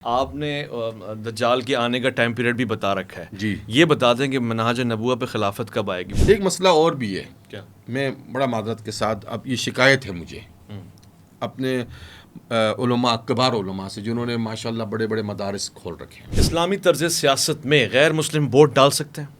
آپ نے دجال کے آنے کا ٹائم پیریڈ بھی بتا رکھا ہے جی، یہ بتا دیں کہ منہاج نبوہ پہ خلافت کب آئے گی؟ ایک مسئلہ اور بھی ہے. کیا؟ میں بڑا معذرت کے ساتھ اب یہ شکایت ہے مجھے اپنے علماء، کبار علماء سے جنہوں نے ماشاءاللہ بڑے بڑے مدارس کھول رکھے ہیں. اسلامی طرز سیاست میں غیر مسلم ووٹ ڈال سکتے ہیں؟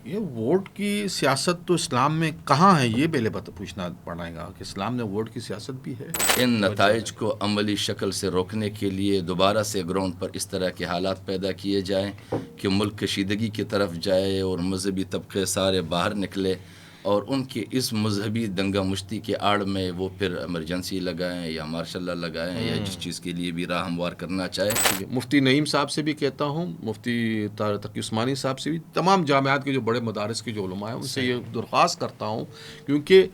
یہ ووٹ کی سیاست تو اسلام میں کہاں ہے؟ یہ پہلے پوچھنا پڑے گا کہ اسلام میں ووٹ کی سیاست بھی ہے. ان نتائج کو عملی شکل سے روکنے کے لیے دوبارہ سے گراؤنڈ پر اس طرح کے حالات پیدا کیے جائیں کہ ملک کشیدگی کی طرف جائے اور مذہبی طبقے سارے باہر نکلے اور ان کے اس مذہبی دنگا مشتی کے آڑ میں وہ پھر ایمرجنسی لگائیں یا مارشل لا لگائیں یا جس چیز کے لیے بھی راہ ہموار کرنا چاہے. مفتی نعیم صاحب سے بھی کہتا ہوں، مفتی تقی عثمانی صاحب سے بھی، تمام جامعات کے جو بڑے مدارس کے جو علماء ہیں ان سے یہ درخواست کرتا ہوں، کیونکہ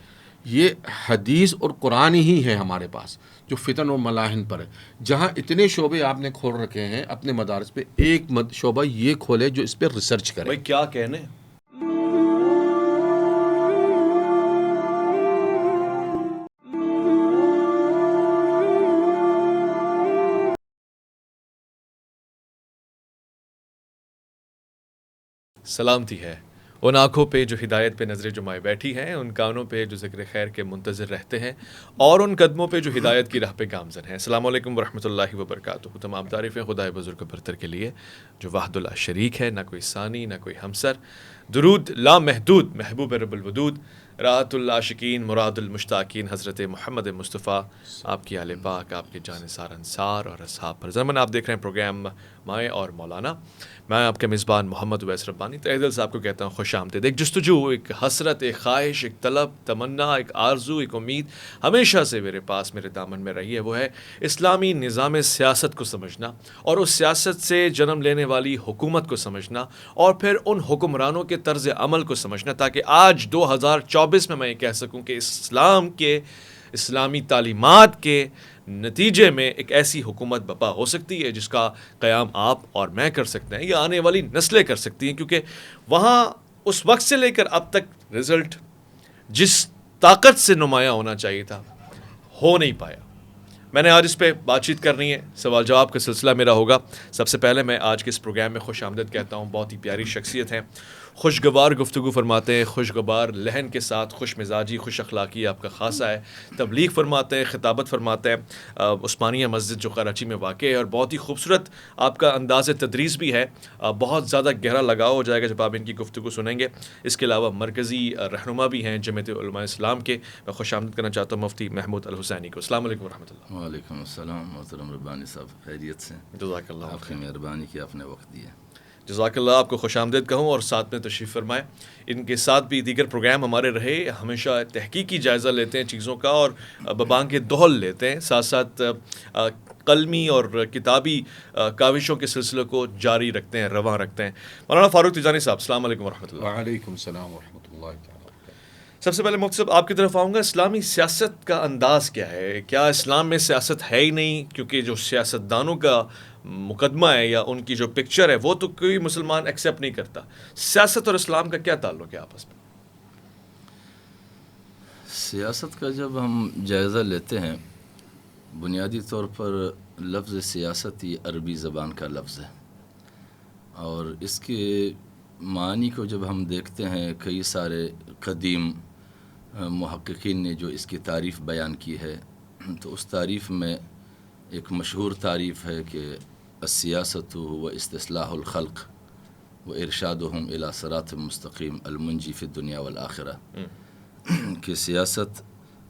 یہ حدیث اور قرآن ہی ہے ہمارے پاس جو فتن اور ملاحن پر ہے. جہاں اتنے شعبے آپ نے کھول رکھے ہیں اپنے مدارس پہ، ایک شعبہ یہ کھولے جو اس پہ ریسرچ کرے. بھائی کیا کہنے؟ سلامتی ہے ان آنکھوں پہ جو ہدایت پہ نظر جمائے بیٹھی ہیں، ان کانوں پہ جو ذکر خیر کے منتظر رہتے ہیں، اور ان قدموں پہ جو ہدایت کی راہ پہ گامزن ہیں. السلام علیکم ورحمۃ اللہ وبرکاتہ. تمام تعریفیں خدائے بزرگ برتر کے لیے جو وحد لا شریک ہے، نہ کوئی ثانی نہ کوئی ہمسر. درود لا محدود محبوب رب الودود، راحت العاشقین مراد المشتاقین حضرت محمد مصطفیٰ، آپ کی آل پاک، آپ کے جانثار انصار اور اصحاب پر. زمن آپ دیکھ رہے ہیں پروگرام مائیں اور مولانا. میں آپ کے میزبان محمد اویس ربانی تہہ دل صاحب کو کہتا ہوں خوش آمدید. ایک جستجو، ایک حسرت، ایک خواہش، ایک طلب، تمنا، ایک آرزو، ایک امید ہمیشہ سے میرے پاس، میرے دامن میں رہی ہے. وہ ہے اسلامی نظام سیاست کو سمجھنا اور اس سیاست سے جنم لینے والی حکومت کو سمجھنا اور پھر ان حکمرانوں کے طرز عمل کو سمجھنا، تاکہ آج 2024 میں یہ کہہ سکوں کہ اسلام کے، اسلامی تعلیمات کے نتیجے میں ایک ایسی حکومت بپا ہو سکتی ہے جس کا قیام آپ اور میں کر سکتے ہیں یا آنے والی نسلیں کر سکتی ہیں. کیونکہ وہاں اس وقت سے لے کر اب تک رزلٹ جس طاقت سے نمایاں ہونا چاہیے تھا ہو نہیں پایا. میں نے آج اس پہ بات چیت کرنی ہے، سوال جواب کا سلسلہ میرا ہوگا. سب سے پہلے میں آج کے اس پروگرام میں خوش آمدید کہتا ہوں. بہت ہی پیاری شخصیت ہیں، خوشگوار گفتگو فرماتے ہیں، خوشگوار لہن کے ساتھ، خوش مزاجی، خوش اخلاقی آپ کا خاصہ ہے. تبلیغ فرماتے ہیں، خطابت فرماتے ہیں، عثمانیہ مسجد جو کراچی میں واقع ہے، اور بہت ہی خوبصورت آپ کا انداز تدریس بھی ہے. بہت زیادہ گہرا لگاؤ ہو جائے گا جب آپ ان کی گفتگو سنیں گے. اس کے علاوہ مرکزی رہنما بھی ہیں جمعیت علماء اسلام کے. میں خوش آمدید کرنا چاہتا ہوں مفتی محمود الحسینی کو. السلام علیکم ورحمۃ اللہ. وعلیکم السلام محترم ربانی صاحب، خیریت سے؟ جزاک اللہ آپ کی مہربانی کی آپ نے وقت دیا. جزاک اللہ. آپ کو خوش آمدید کہوں اور ساتھ میں تشریف فرمائیں. ان کے ساتھ بھی دیگر پروگرام ہمارے رہے. ہمیشہ تحقیقی جائزہ لیتے ہیں چیزوں کا اور ببانگ کے دوہل لیتے ہیں، ساتھ ساتھ قلمی اور کتابی کاوشوں کے سلسلے کو جاری رکھتے ہیں، رواں رکھتے ہیں. مولانا فاروق تیجانی صاحب، السلام علیکم ورحمۃ اللہ. وعلیکم السلام ورحمۃ اللہ تعالیٰ. سب سے پہلے مفتی صاحب آپ کی طرف آؤں گا. اسلامی سیاست کا انداز کیا ہے؟ کیا اسلام میں سیاست ہے ہی نہیں؟ کیونکہ جو سیاستدانوں کا مقدمہ ہے یا ان کی جو پکچر ہے وہ تو کوئی مسلمان ایکسیپٹ نہیں کرتا. سیاست اور اسلام کا کیا تعلق ہے آپس میں؟ سیاست کا جب ہم جائزہ لیتے ہیں، بنیادی طور پر لفظ سیاست یہ عربی زبان کا لفظ ہے، اور اس کے معنی کو جب ہم دیکھتے ہیں، کئی سارے قدیم محققین نے جو اس کی تعریف بیان کی ہے، تو اس تعریف میں ایک مشہور تعریف ہے کہ السیاست و استصلاح الخلق و ارشادہم الی صراط مستقیم المنجی فی الدنیا والآخرہ، کہ سیاست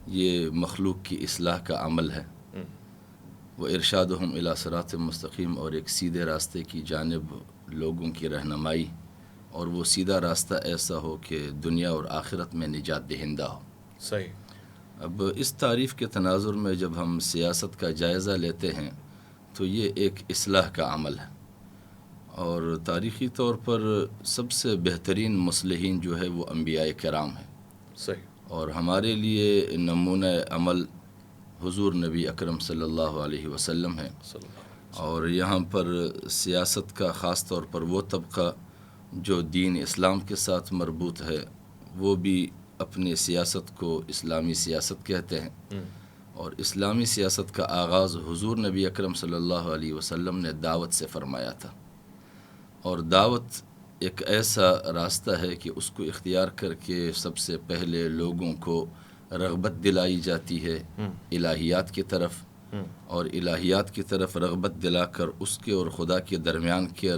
یہ مخلوق کی اصلاح کا عمل ہے، وہ ارشادہم الی صراط مستقیم، اور ایک سیدھے راستے کی جانب لوگوں کی رہنمائی، اور وہ سیدھا راستہ ایسا ہو کہ دنیا اور آخرت میں نجات دہندہ ہو. صحیح. اب اس تعریف کے تناظر میں جب ہم سیاست کا جائزہ لیتے ہیں تو یہ ایک اصلاح کا عمل ہے، اور تاریخی طور پر سب سے بہترین مصلحین جو ہے وہ انبیاء کرام ہیں. صحیح. اور ہمارے لیے نمونہ عمل حضور نبی اکرم صلی اللہ علیہ وسلم ہے. اور یہاں پر سیاست کا خاص طور پر وہ طبقہ جو دین اسلام کے ساتھ مربوط ہے، وہ بھی اپنے سیاست کو اسلامی سیاست کہتے ہیں، اور اسلامی سیاست کا آغاز حضور نبی اکرم صلی اللہ علیہ وسلم نے دعوت سے فرمایا تھا، اور دعوت ایک ایسا راستہ ہے کہ اس کو اختیار کر کے سب سے پہلے لوگوں کو رغبت دلائی جاتی ہے الہیات کی طرف، اور الہیات کی طرف رغبت دلا کر اس کے اور خدا کے درمیان کے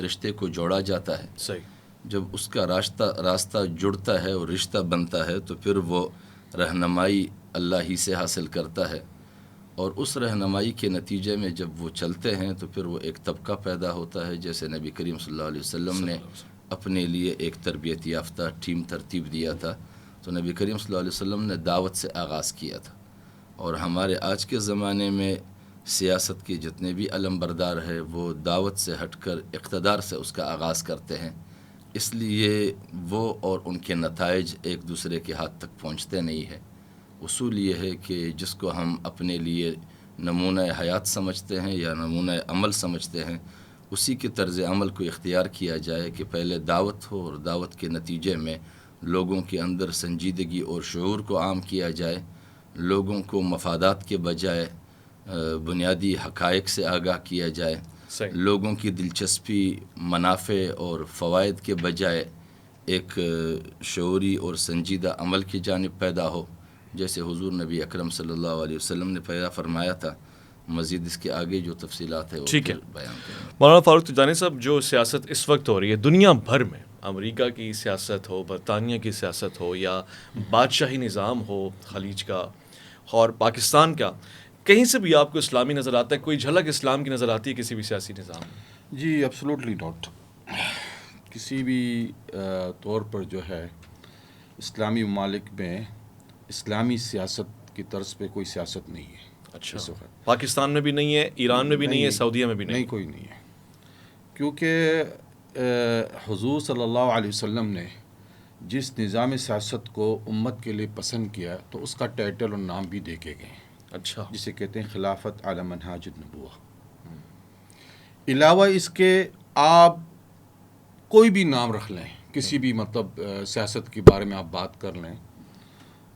رشتے کو جوڑا جاتا ہے۔ صحیح۔ جب اس کا راستہ جڑتا ہے اور رشتہ بنتا ہے تو پھر وہ رہنمائی اللہ ہی سے حاصل کرتا ہے، اور اس رہنمائی کے نتیجے میں جب وہ چلتے ہیں تو پھر وہ ایک طبقہ پیدا ہوتا ہے، جیسے نبی کریم صلی اللہ علیہ وسلم نے اپنے لیے ایک تربیت یافتہ ٹیم ترتیب دیا تھا، تو نبی کریم صلی اللہ علیہ وسلم نے دعوت سے آغاز کیا تھا۔ اور ہمارے آج کے زمانے میں سیاست کے جتنے بھی علم بردار ہیں وہ دعوت سے ہٹ کر اقتدار سے اس کا آغاز کرتے ہیں، اس لیے وہ اور ان کے نتائج ایک دوسرے کے ہاتھ تک پہنچتے نہیں ہیں۔ اصول یہ ہے کہ جس کو ہم اپنے لیے نمونہ حیات سمجھتے ہیں یا نمونہ عمل سمجھتے ہیں، اسی کے طرز عمل کو اختیار کیا جائے کہ پہلے دعوت ہو، اور دعوت کے نتیجے میں لوگوں کے اندر سنجیدگی اور شعور کو عام کیا جائے، لوگوں کو مفادات کے بجائے بنیادی حقائق سے آگاہ کیا جائے، صحیح۔ لوگوں کی دلچسپی منافع اور فوائد کے بجائے ایک شعوری اور سنجیدہ عمل کی جانب پیدا ہو، جیسے حضور نبی اکرم صلی اللہ علیہ وسلم نے پیدا فرمایا تھا۔ مزید اس کے آگے جو تفصیلات ہے وہ ٹھیک ہے بیان کریں۔ مولانا فاروق تجانی صاحب، جو سیاست اس وقت ہو رہی ہے دنیا بھر میں، امریکہ کی سیاست ہو، برطانیہ کی سیاست ہو، یا بادشاہی نظام ہو خلیج کا اور پاکستان کا، کہیں سے بھی آپ کو اسلامی نظر آتا ہے؟ کوئی جھلک اسلام کی نظر آتی ہے کسی بھی سیاسی نظام میں؟ جی ایبسولوٹلی ناٹ۔ کسی بھی طور پر جو ہے اسلامی ممالک میں اسلامی سیاست کی طرز پہ کوئی سیاست نہیں ہے اچھا، اس وقت۔ پاکستان میں بھی نہیں ہے، ایران میں بھی نہیں ہے، سعودیہ میں بھی نہیں؟ نہیں، کوئی نہیں ہے، کیونکہ حضور صلی اللہ علیہ وسلم نے جس نظام سیاست کو امت کے لیے پسند کیا تو اس کا ٹائٹل اور نام بھی دے کے گئے ہیں، اچھا، جسے کہتے ہیں خلافت علی منہاج النبوہ۔ علاوہ اس کے آپ کوئی بھی نام رکھ لیں، کسی بھی مطلب سیاست کے بارے میں آپ بات کر لیں،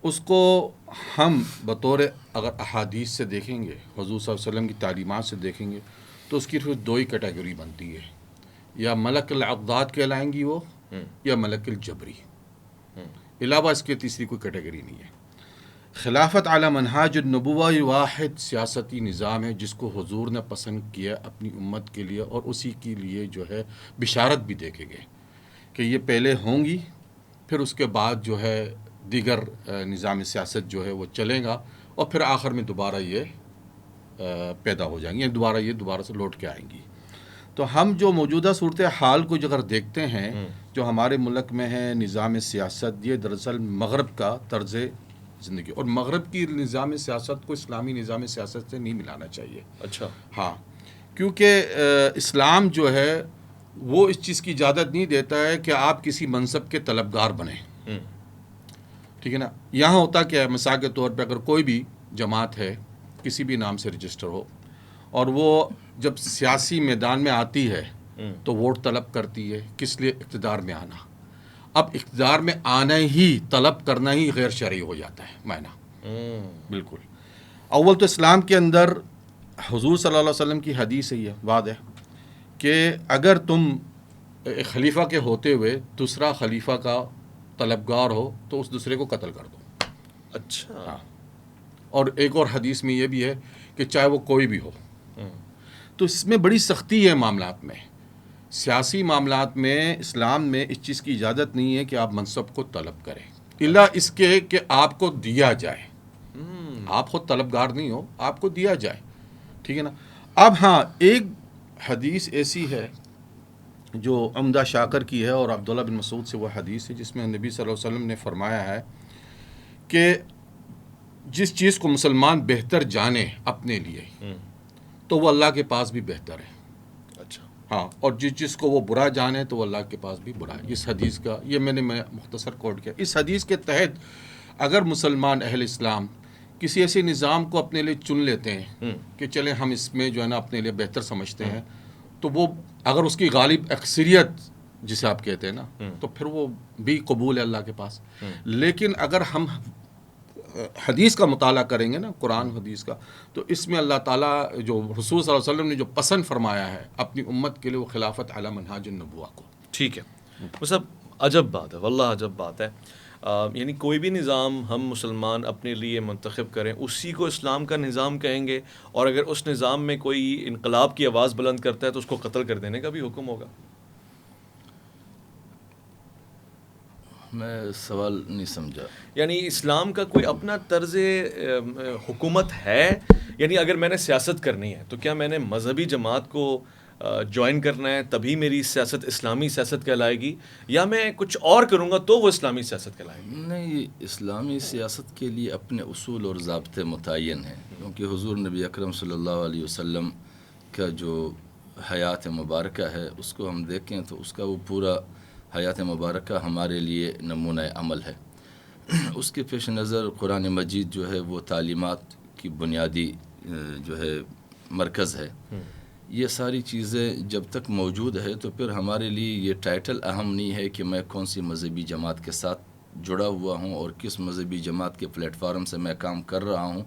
اس کو ہم بطور اگر احادیث سے دیکھیں گے، حضور صلی اللہ علیہ وسلم کی تعلیمات سے دیکھیں گے، تو اس کی صرف دو ہی کیٹیگری بنتی ہے، یا ملک العقدات کہلائیں گی وہ، یا ملک الجبری۔ علاوہ اس کے تیسری کوئی کیٹیگری نہیں ہے۔ خلافت علی منہاج النبوہ یہ واحد سیاستی نظام ہے جس کو حضور نے پسند کیا اپنی امت کے لیے، اور اسی کے لیے جو ہے بشارت بھی دے کے گئے کہ یہ پہلے ہوں گی، پھر اس کے بعد جو ہے دیگر نظام سیاست جو ہے وہ چلے گا، اور پھر آخر میں دوبارہ یہ پیدا ہو جائیں گی، یا دوبارہ سے لوٹ کے آئیں گی۔ تو ہم جو موجودہ صورتحال کو اگر دیکھتے ہیں جو ہمارے ملک میں ہے نظام سیاست، یہ دراصل مغرب کا طرز زندگی، اور مغرب کی نظام سیاست کو اسلامی نظام سیاست سے نہیں ملانا چاہیے۔ اچھا، ہاں، کیونکہ اسلام جو ہے وہ اس چیز کی اجازت نہیں دیتا ہے کہ آپ کسی منصب کے طلبگار بنیں، ٹھیک ہے نا۔ یہاں ہوتا کیا ہے، مثال کے طور پہ اگر کوئی بھی جماعت ہے کسی بھی نام سے رجسٹر ہو، اور وہ جب سیاسی میدان میں آتی ہے تو ووٹ طلب کرتی ہے، کس لیے؟ اقتدار میں آنا۔ اب اقتدار میں آنا ہی، طلب کرنا ہی غیر شرعی ہو جاتا ہے معنی، بالکل۔ اول تو اسلام کے اندر حضور صلی اللہ علیہ وسلم کی حدیث ہے، یہ واضح کہ اگر تم ایک خلیفہ کے ہوتے ہوئے دوسرا خلیفہ کا طلبگار ہو تو اس دوسرے کو قتل کر دو۔ اچھا، ہاں، اور ایک اور حدیث میں یہ بھی ہے کہ چاہے وہ کوئی بھی ہو۔ تو اس میں بڑی سختی ہے معاملات میں، سیاسی معاملات میں اسلام میں اس چیز کی اجازت نہیں ہے کہ آپ منصب کو طلب کریں، الا اس کے کہ آپ کو دیا جائے۔ آپ خود طلبگار نہیں ہو، آپ کو دیا جائے، ٹھیک ہے نا۔ اب ہاں، ایک حدیث ایسی ہے جو عمدہ شاکر کی ہے، اور عبداللہ بن مسعود سے وہ حدیث ہے جس میں نبی صلی اللہ علیہ وسلم نے فرمایا ہے کہ جس چیز کو مسلمان بہتر جانے اپنے لیے تو وہ اللہ کے پاس بھی بہتر ہے، اچھا، ہاں، اور جس چیز کو وہ برا جانے تو وہ اللہ کے پاس بھی برا ہے۔ اس حدیث کا یہ میں نے مختصر کوٹ کیا۔ اس حدیث کے تحت اگر مسلمان اہل اسلام کسی ایسے نظام کو اپنے لیے چن لیتے ہیں کہ چلیں ہم اس میں جو ہے نا اپنے لیے بہتر سمجھتے ہیں، تو وہ اگر اس کی غالب اکثریت جسے آپ کہتے ہیں نا، تو پھر وہ بھی قبول ہے اللہ کے پاس۔ لیکن اگر ہم حدیث کا مطالعہ کریں گے نا، قرآن حدیث کا، تو اس میں اللہ تعالیٰ جو رسول صلی اللہ علیہ وسلم نے جو پسند فرمایا ہے اپنی امت کے لیے، وہ خلافت علی منہاج النبوہ کو. ٹھیک ہے، وہ سب عجب بات ہے، واللہ عجب بات ہے. یعنی کوئی بھی نظام ہم مسلمان اپنے لیے منتخب کریں، اسی کو اسلام کا نظام کہیں گے، اور اگر اس نظام میں کوئی انقلاب کی آواز بلند کرتا ہے تو اس کو قتل کر دینے کا بھی حکم ہوگا. میں سوال نہیں سمجھا. یعنی اسلام کا کوئی اپنا طرز حکومت ہے؟ یعنی اگر میں نے سیاست کرنی ہے تو کیا میں نے مذہبی جماعت کو جوائن کرنا ہے تبھی میری سیاست اسلامی سیاست کہلائے گی، یا میں کچھ اور کروں گا تو وہ اسلامی سیاست کہلائے گی؟ نہیں، اسلامی سیاست کے لیے اپنے اصول اور ضابطے متعین ہیں، کیونکہ حضور نبی اکرم صلی اللہ علیہ وسلم کا جو حیات مبارکہ ہے اس کو ہم دیکھیں تو اس کا وہ پورا حیات مبارکہ ہمارے لیے نمونہ عمل ہے. اس کے پیش نظر قرآن مجید جو ہے وہ تعلیمات کی بنیادی جو ہے مرکز ہے. یہ ساری چیزیں جب تک موجود ہے تو پھر ہمارے لیے یہ ٹائٹل اہم نہیں ہے کہ میں کون سی مذہبی جماعت کے ساتھ جڑا ہوا ہوں اور کس مذہبی جماعت کے پلیٹ فارم سے میں کام کر رہا ہوں،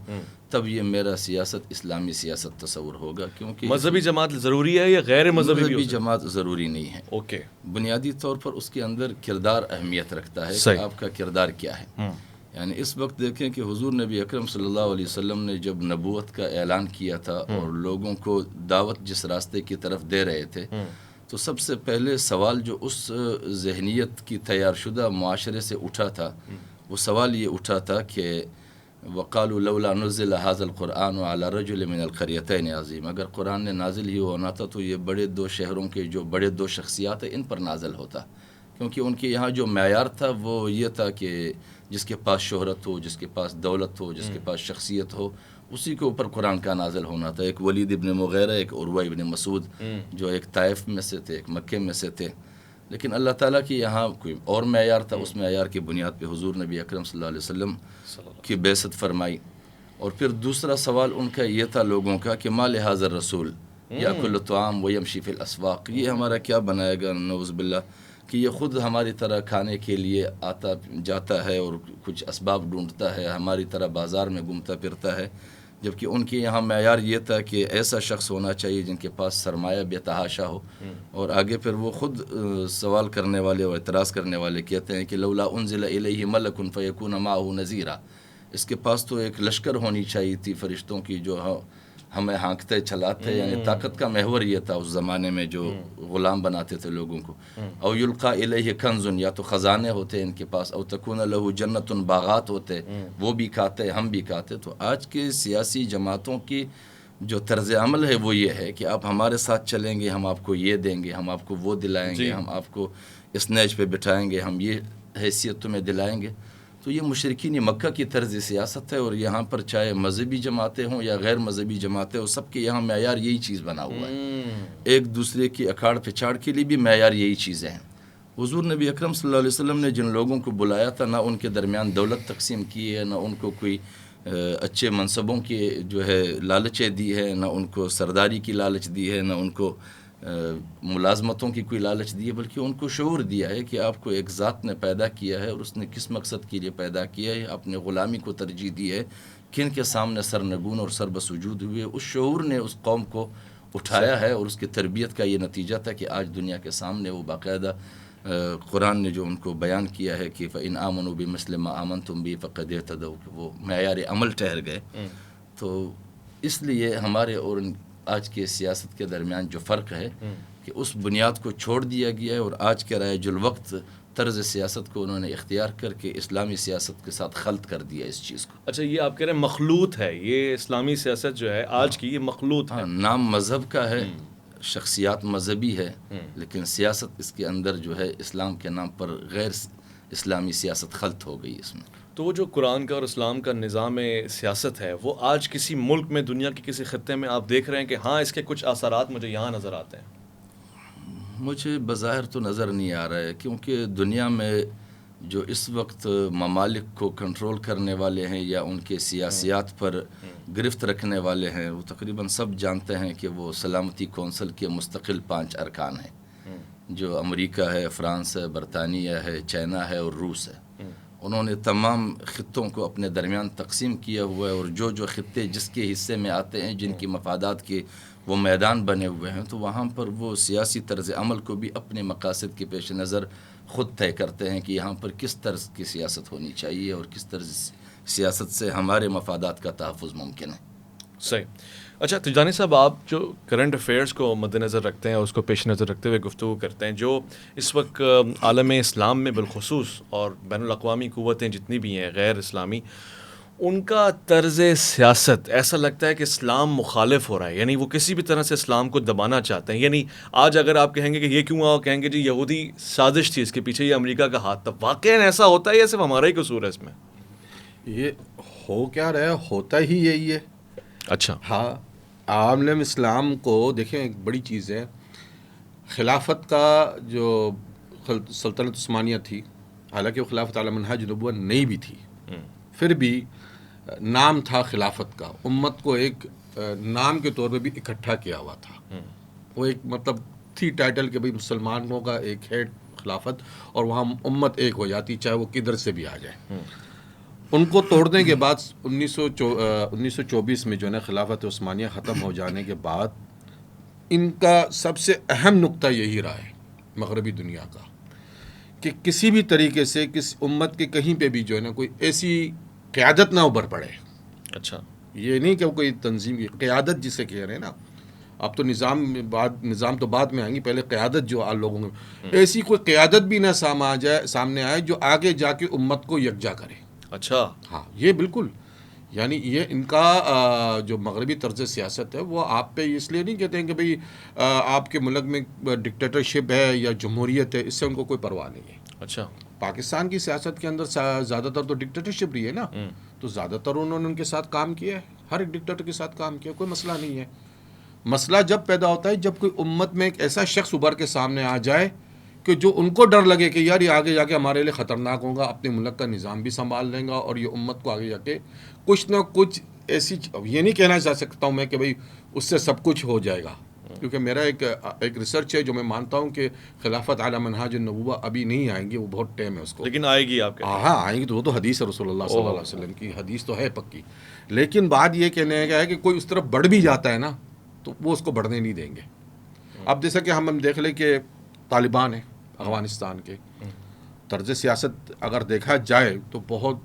تب یہ میرا سیاست اسلامی سیاست تصور ہوگا. کیونکہ مذہبی جماعت ضروری ہے یا غیر مذہبی بھی مذہبی جماعت ضروری نہیں ہے. اوکے، بنیادی طور پر اس کے اندر کردار اہمیت رکھتا ہے کہ صحیح. آپ کا کردار کیا ہے. یعنی اس وقت دیکھیں کہ حضور نبی اکرم صلی اللہ علیہ وسلم نے جب نبوت کا اعلان کیا تھا اور لوگوں کو دعوت جس راستے کی طرف دے رہے تھے، تو سب سے پہلے سوال جو اس ذہنیت کی تیار شدہ معاشرے سے اٹھا تھا، وہ سوال یہ اٹھا تھا کہ وقالوا لولا نزل هذا القرآن على رجل من القريتين عظیم، اگر قرآن نے نازل ہی ہونا تھا تو یہ بڑے دو شہروں کے جو بڑے دو شخصیات ہیں ان پر نازل ہوتا، کیونکہ ان کے یہاں جو معیار تھا وہ یہ تھا کہ جس کے پاس شہرت ہو، جس کے پاس دولت ہو، جس کے پاس شخصیت ہو، اسی کے اوپر قرآن کا نازل ہونا تھا. ایک ولید ابن مغیرہ، ایک عروہ ابن مسعود، جو ایک طائف میں سے تھے، ایک مکے میں سے تھے. لیکن اللہ تعالیٰ کی یہاں کوئی اور معیار تھا، اس معیار کی بنیاد پہ حضور نبی اکرم صلی اللہ علیہ وسلم کی بعثت فرمائی. اور پھر دوسرا سوال ان کا یہ تھا لوگوں کا کہ ما لہذا الرسول یاکل الطعام ویمشی فی الاسواق، یہ ہمارا کیا بنائے گا نعوذ باللہ کہ یہ خود ہماری طرح کھانے کے لیے آتا جاتا ہے اور کچھ اسباب ڈھونڈتا ہے، ہماری طرح بازار میں گھومتا پھرتا ہے. جبکہ ان کے یہاں معیار یہ تھا کہ ایسا شخص ہونا چاہیے جن کے پاس سرمایہ بے تحاشا ہو. اور آگے پھر وہ خود سوال کرنے والے اور اعتراض کرنے والے کہتے ہیں کہ لولا انزل الیہ ملک فیکون معہ نذیرا، اس کے پاس تو ایک لشکر ہونی چاہیے تھی فرشتوں کی جو ہمیں ہانکتے چلاتے. یعنی طاقت کا محور یہ تھا اس زمانے میں جو غلام بناتے تھے لوگوں کو. او یلقا الیہ کنز، یا تو خزانے ہوتے ان کے پاس، او تکون لہ جنت، باغات ہوتے، وہ بھی کھاتے ہم بھی کھاتے. تو آج کے سیاسی جماعتوں کی جو طرز عمل ہے وہ یہ ہے کہ آپ ہمارے ساتھ چلیں گے، ہم آپ کو یہ دیں گے، ہم آپ کو وہ دلائیں گے، ہم آپ کو اس نیج پہ بٹھائیں گے، ہم یہ حیثیت تمہیں دلائیں گے. تو یہ مشرکین مکہ کی طرز سیاست ہے. اور یہاں پر چاہے مذہبی جماعتیں ہوں یا غیر مذہبی جماعتیں ہوں، سب کے یہاں معیار یہی چیز بنا ہوا ہے. ایک دوسرے کی اکھاڑ پچھاڑ کے لیے بھی معیار یہی چیزیں ہیں. حضور نبی اکرم صلی اللہ علیہ وسلم نے جن لوگوں کو بلایا تھا، نہ ان کے درمیان دولت تقسیم کی ہے، نہ ان کو کوئی اچھے منصبوں کی جو ہے لالچیں دی ہے، نہ ان کو سرداری کی لالچ دی ہے، نہ ان کو ملازمتوں کی کوئی لالچ دی ہے، بلکہ ان کو شعور دیا ہے کہ آپ کو ایک ذات نے پیدا کیا ہے اور اس نے کس مقصد کے لیے پیدا کیا ہے. اپنے غلامی کو ترجیح دی ہے، کن کے سامنے سرنگون اور سر بسجود ہوئے. اس شعور نے اس قوم کو اٹھایا ہے اور اس کی تربیت کا یہ نتیجہ تھا کہ آج دنیا کے سامنے وہ باقاعدہ قرآن نے جو ان کو بیان کیا ہے کہ فَإِنْ آمَنُوا بِمِثْلِ مَا آمَنْتُمْ بِهِ فَقَدْ اهْتَدَوْا، کہ وہ معیار عمل ٹھہر گئے. تو اس لیے ہمارے اور آج کے سیاست کے درمیان جو فرق ہے کہ اس بنیاد کو چھوڑ دیا گیا ہے اور آج کے رائج الوقت طرز سیاست کو انہوں نے اختیار کر کے اسلامی سیاست کے ساتھ خلط کر دیا اس چیز کو. اچھا، یہ آپ کہہ رہے ہیں مخلوط ہے، یہ اسلامی سیاست جو ہے آج کی، یہ مخلوط ہے. نام مذہب کا ہے، شخصیات مذہبی ہے، لیکن سیاست اس کے اندر جو ہے اسلام کے نام پر غیر اسلامی سیاست خلط ہو گئی اس میں. تو وہ جو قرآن کا اور اسلام کا نظام سیاست ہے، وہ آج کسی ملک میں، دنیا کے کسی خطے میں آپ دیکھ رہے ہیں کہ ہاں اس کے کچھ اثرات مجھے یہاں نظر آتے ہیں؟ مجھے بظاہر تو نظر نہیں آ رہا ہے، کیونکہ دنیا میں جو اس وقت ممالک کو کنٹرول کرنے والے ہیں یا ان کے سیاسیات پر گرفت رکھنے والے ہیں، وہ تقریباً سب جانتے ہیں کہ وہ سلامتی کونسل کے مستقل 5 ارکان ہیں، جو امریکہ ہے، فرانس ہے، برطانیہ ہے، چائنا ہے اور روس ہے. انہوں نے تمام خطوں کو اپنے درمیان تقسیم کیا ہوا ہے، اور جو خطے جس کے حصے میں آتے ہیں، جن کی مفادات کے وہ میدان بنے ہوئے ہیں، تو وہاں پر وہ سیاسی طرز عمل کو بھی اپنے مقاصد کے پیش نظر خود طے کرتے ہیں کہ یہاں پر کس طرز کی سیاست ہونی چاہیے اور کس طرز سیاست سے ہمارے مفادات کا تحفظ ممکن ہے۔ صحیح۔ اچھا تجانی صاحب، آپ جو کرنٹ افیئرس کو مد نظر رکھتے ہیں، اس کو پیش نظر رکھتے ہوئے گفتگو کرتے ہیں، جو اس وقت عالم اسلام میں بالخصوص اور بین الاقوامی قوتیں جتنی بھی ہیں غیر اسلامی، ان کا طرز سیاست ایسا لگتا ہے کہ اسلام مخالف ہو رہا ہے، یعنی وہ کسی بھی طرح سے اسلام کو دبانا چاہتے ہیں۔ یعنی آج اگر آپ کہیں گے کہ یہ کیوں کہیں گے جی یہودی سازش تھی، اس کے پیچھے یہ امریکہ کا ہاتھ تھا، واقعاً ایسا ہوتا ہے یا صرف ہمارا ہی قصور ہے اس میں؟ یہ ہو کیا رہا ہے، ہوتا ہی یہی ہے۔ اچھا، ہاں، عالم اسلام کو دیکھیں، ایک بڑی چیز ہے، خلافت کا جو سلطنت عثمانیہ تھی، حالانکہ وہ خلافت علی منہاج نبوت نہیں بھی تھی، پھر بھی نام تھا خلافت کا، امت کو ایک نام کے طور پہ بھی اکٹھا کیا ہوا تھا۔ وہ ایک مطلب تھی ٹائٹل کہ بھئی مسلمانوں کا ایک ہے خلافت، اور وہاں امت ایک ہو جاتی، چاہے وہ کدھر سے بھی آ جائے۔ ان کو توڑنے کے بعد 1924 میں جو ہے نا خلافت عثمانیہ ختم ہو جانے کے بعد ان کا سب سے اہم نقطہ یہی رہا ہے مغربی دنیا کا، کہ کسی بھی طریقے سے کس امت کے کہیں پہ بھی جو ہے نا کوئی ایسی قیادت نہ ابھر پڑے۔ اچھا، یہ نہیں کہ وہ کوئی تنظیم کی قیادت جسے کہہ رہے ہیں نا، اب تو نظام تو بعد میں آئیں گی، پہلے قیادت جو لوگوں میں ایسی کوئی قیادت بھی نہ سامنے آئے جو آگے جا کے امت کو یکجا کرے۔ اچھا، ہاں، یہ بالکل، یعنی یہ ان کا جو مغربی طرز سیاست ہے، وہ آپ پہ اس لیے نہیں کہتے ہیں کہ بھئی آپ کے ملک میں ڈکٹیٹرشپ ہے یا جمہوریت ہے، اس سے ان کو کوئی پرواہ نہیں ہے۔ اچھا، پاکستان کی سیاست کے اندر زیادہ تر تو ڈکٹیٹرشپ رہی ہے نا، تو زیادہ تر انہوں نے ان کے ساتھ کام کیا ہے، ہر ایک ڈکٹیٹر کے ساتھ کام کیا، کوئی مسئلہ نہیں ہے۔ مسئلہ جب پیدا ہوتا ہے جب کوئی امت میں ایک ایسا شخص ابھر کے سامنے آ جائے کہ جو ان کو ڈر لگے کہ یار یہ آگے جا کے ہمارے لیے خطرناک ہوگا، اپنے ملک کا نظام بھی سنبھال لیں گا، اور یہ امت کو آگے جا کے کچھ نہ کچھ ایسی، یہ نہیں کہنا چاہ سکتا ہوں میں کہ بھئی اس سے سب کچھ ہو جائے گا، کیونکہ میرا ایک ریسرچ ہے جو میں مانتا ہوں کہ خلافت علی منہاج النبوہ ابھی نہیں آئیں گی، وہ بہت ٹائم ہے اس کو، لیکن آئے گی آپ کے؟ ہاں آئیں گی، تو وہ تو حدیث ہے رسول اللہ صلی اللہ علیہ وسلم کی، حدیث تو ہے پکی، لیکن بات یہ کہنے کا ہے کہ کوئی اس طرف بڑھ بھی جاتا ہے نا تو وہ اس کو بڑھنے نہیں دیں گے۔ اب جیسا کہ ہم دیکھ لیں کہ طالبان ہیں افغانستان کے، طرز سیاست اگر دیکھا جائے تو بہت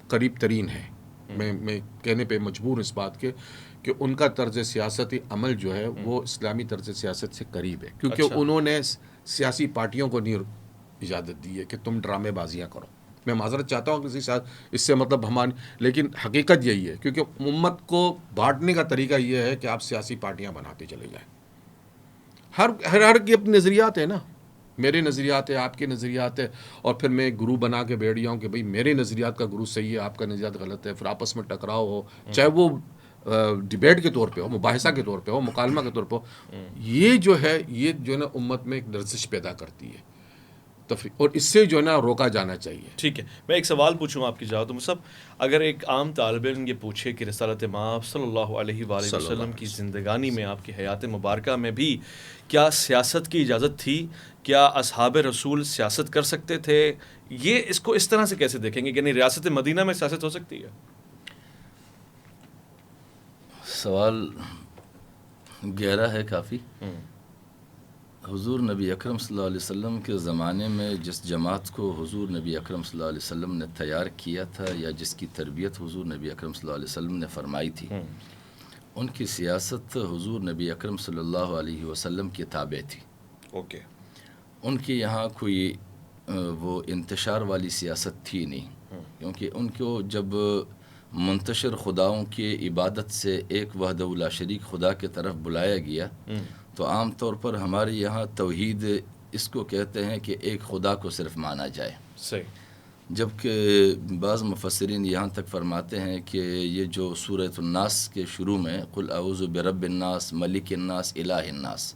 قریب ترین ہے، میں کہنے پہ مجبور اس بات کے کہ ان کا طرز سیاسی عمل جو ہے وہ اسلامی طرز سیاست سے قریب ہے، کیونکہ انہوں نے سیاسی پارٹیوں کو نہیں اجازت دی ہے کہ تم ڈرامے بازیاں کرو۔ میں معذرت چاہتا ہوں کسی ساتھ، اس سے مطلب ہماری، لیکن حقیقت یہی ہے، کیونکہ امت کو بانٹنے کا طریقہ یہ ہے کہ آپ سیاسی پارٹیاں بناتے چلے جائیں۔ ہر کی اپنے نظریات ہیں نا، میرے نظریات ہیں، آپ کے نظریات ہیں، اور پھر میں گرو بنا کے بیٹھ جاؤں کہ بھئی میرے نظریات کا گرو صحیح ہے، آپ کا نظریات غلط ہے، پھر آپس میں ٹکراؤ ہو، چاہے وہ ڈیبیٹ کے طور پہ ہو، مباحثہ کے طور پہ ہو، مکالمہ کے طور پہ ہو، یہ جو ہے نا امت میں ایک لرزش پیدا کرتی ہے، اور اس سے جو ہے نا روکا جانا چاہیے۔ ٹھیک ہے، میں ایک سوال پوچھوں آپ کی اجازت ہو صاحب، اگر ایک عام طالب علم یہ پوچھے کہ رسالت مآب صلی اللہ علیہ وآلہ وسلم کی زندگانی میں، آپ کی حیات مبارکہ میں بھی کیا سیاست کی اجازت تھی؟ کیا اصحاب رسول سیاست کر سکتے تھے؟ یہ اس کو اس طرح سے کیسے دیکھیں گے، یعنی ریاست مدینہ میں سیاست ہو سکتی ہے؟ سوال گہرا ہے کافی۔ حضور نبی اکرم صلی اللہ علیہ وسلم کے زمانے میں جس جماعت کو حضور نبی اکرم صلی اللہ علیہ وسلم نے تیار کیا تھا، یا جس کی تربیت حضور نبی اکرم صلی اللہ علیہ وسلم نے فرمائی تھی، ان کی سیاست حضور نبی اکرم صلی اللہ علیہ وسلم کے تابع تھی۔ اوکے، ان کے یہاں کوئی وہ انتشار والی سیاست تھی نہیں، کیونکہ ان کو جب منتشر خداؤں کی عبادت سے ایک وحدہ لا شریک خدا کی طرف بلایا گیا، تو عام طور پر ہمارے یہاں توحید اس کو کہتے ہیں کہ ایک خدا کو صرف مانا جائے، صحیح، جبکہ بعض مفسرین یہاں تک فرماتے ہیں کہ یہ جو سورۃ الناس کے شروع میں قل اعوذ برب الناس ملک الناس الہ الناس،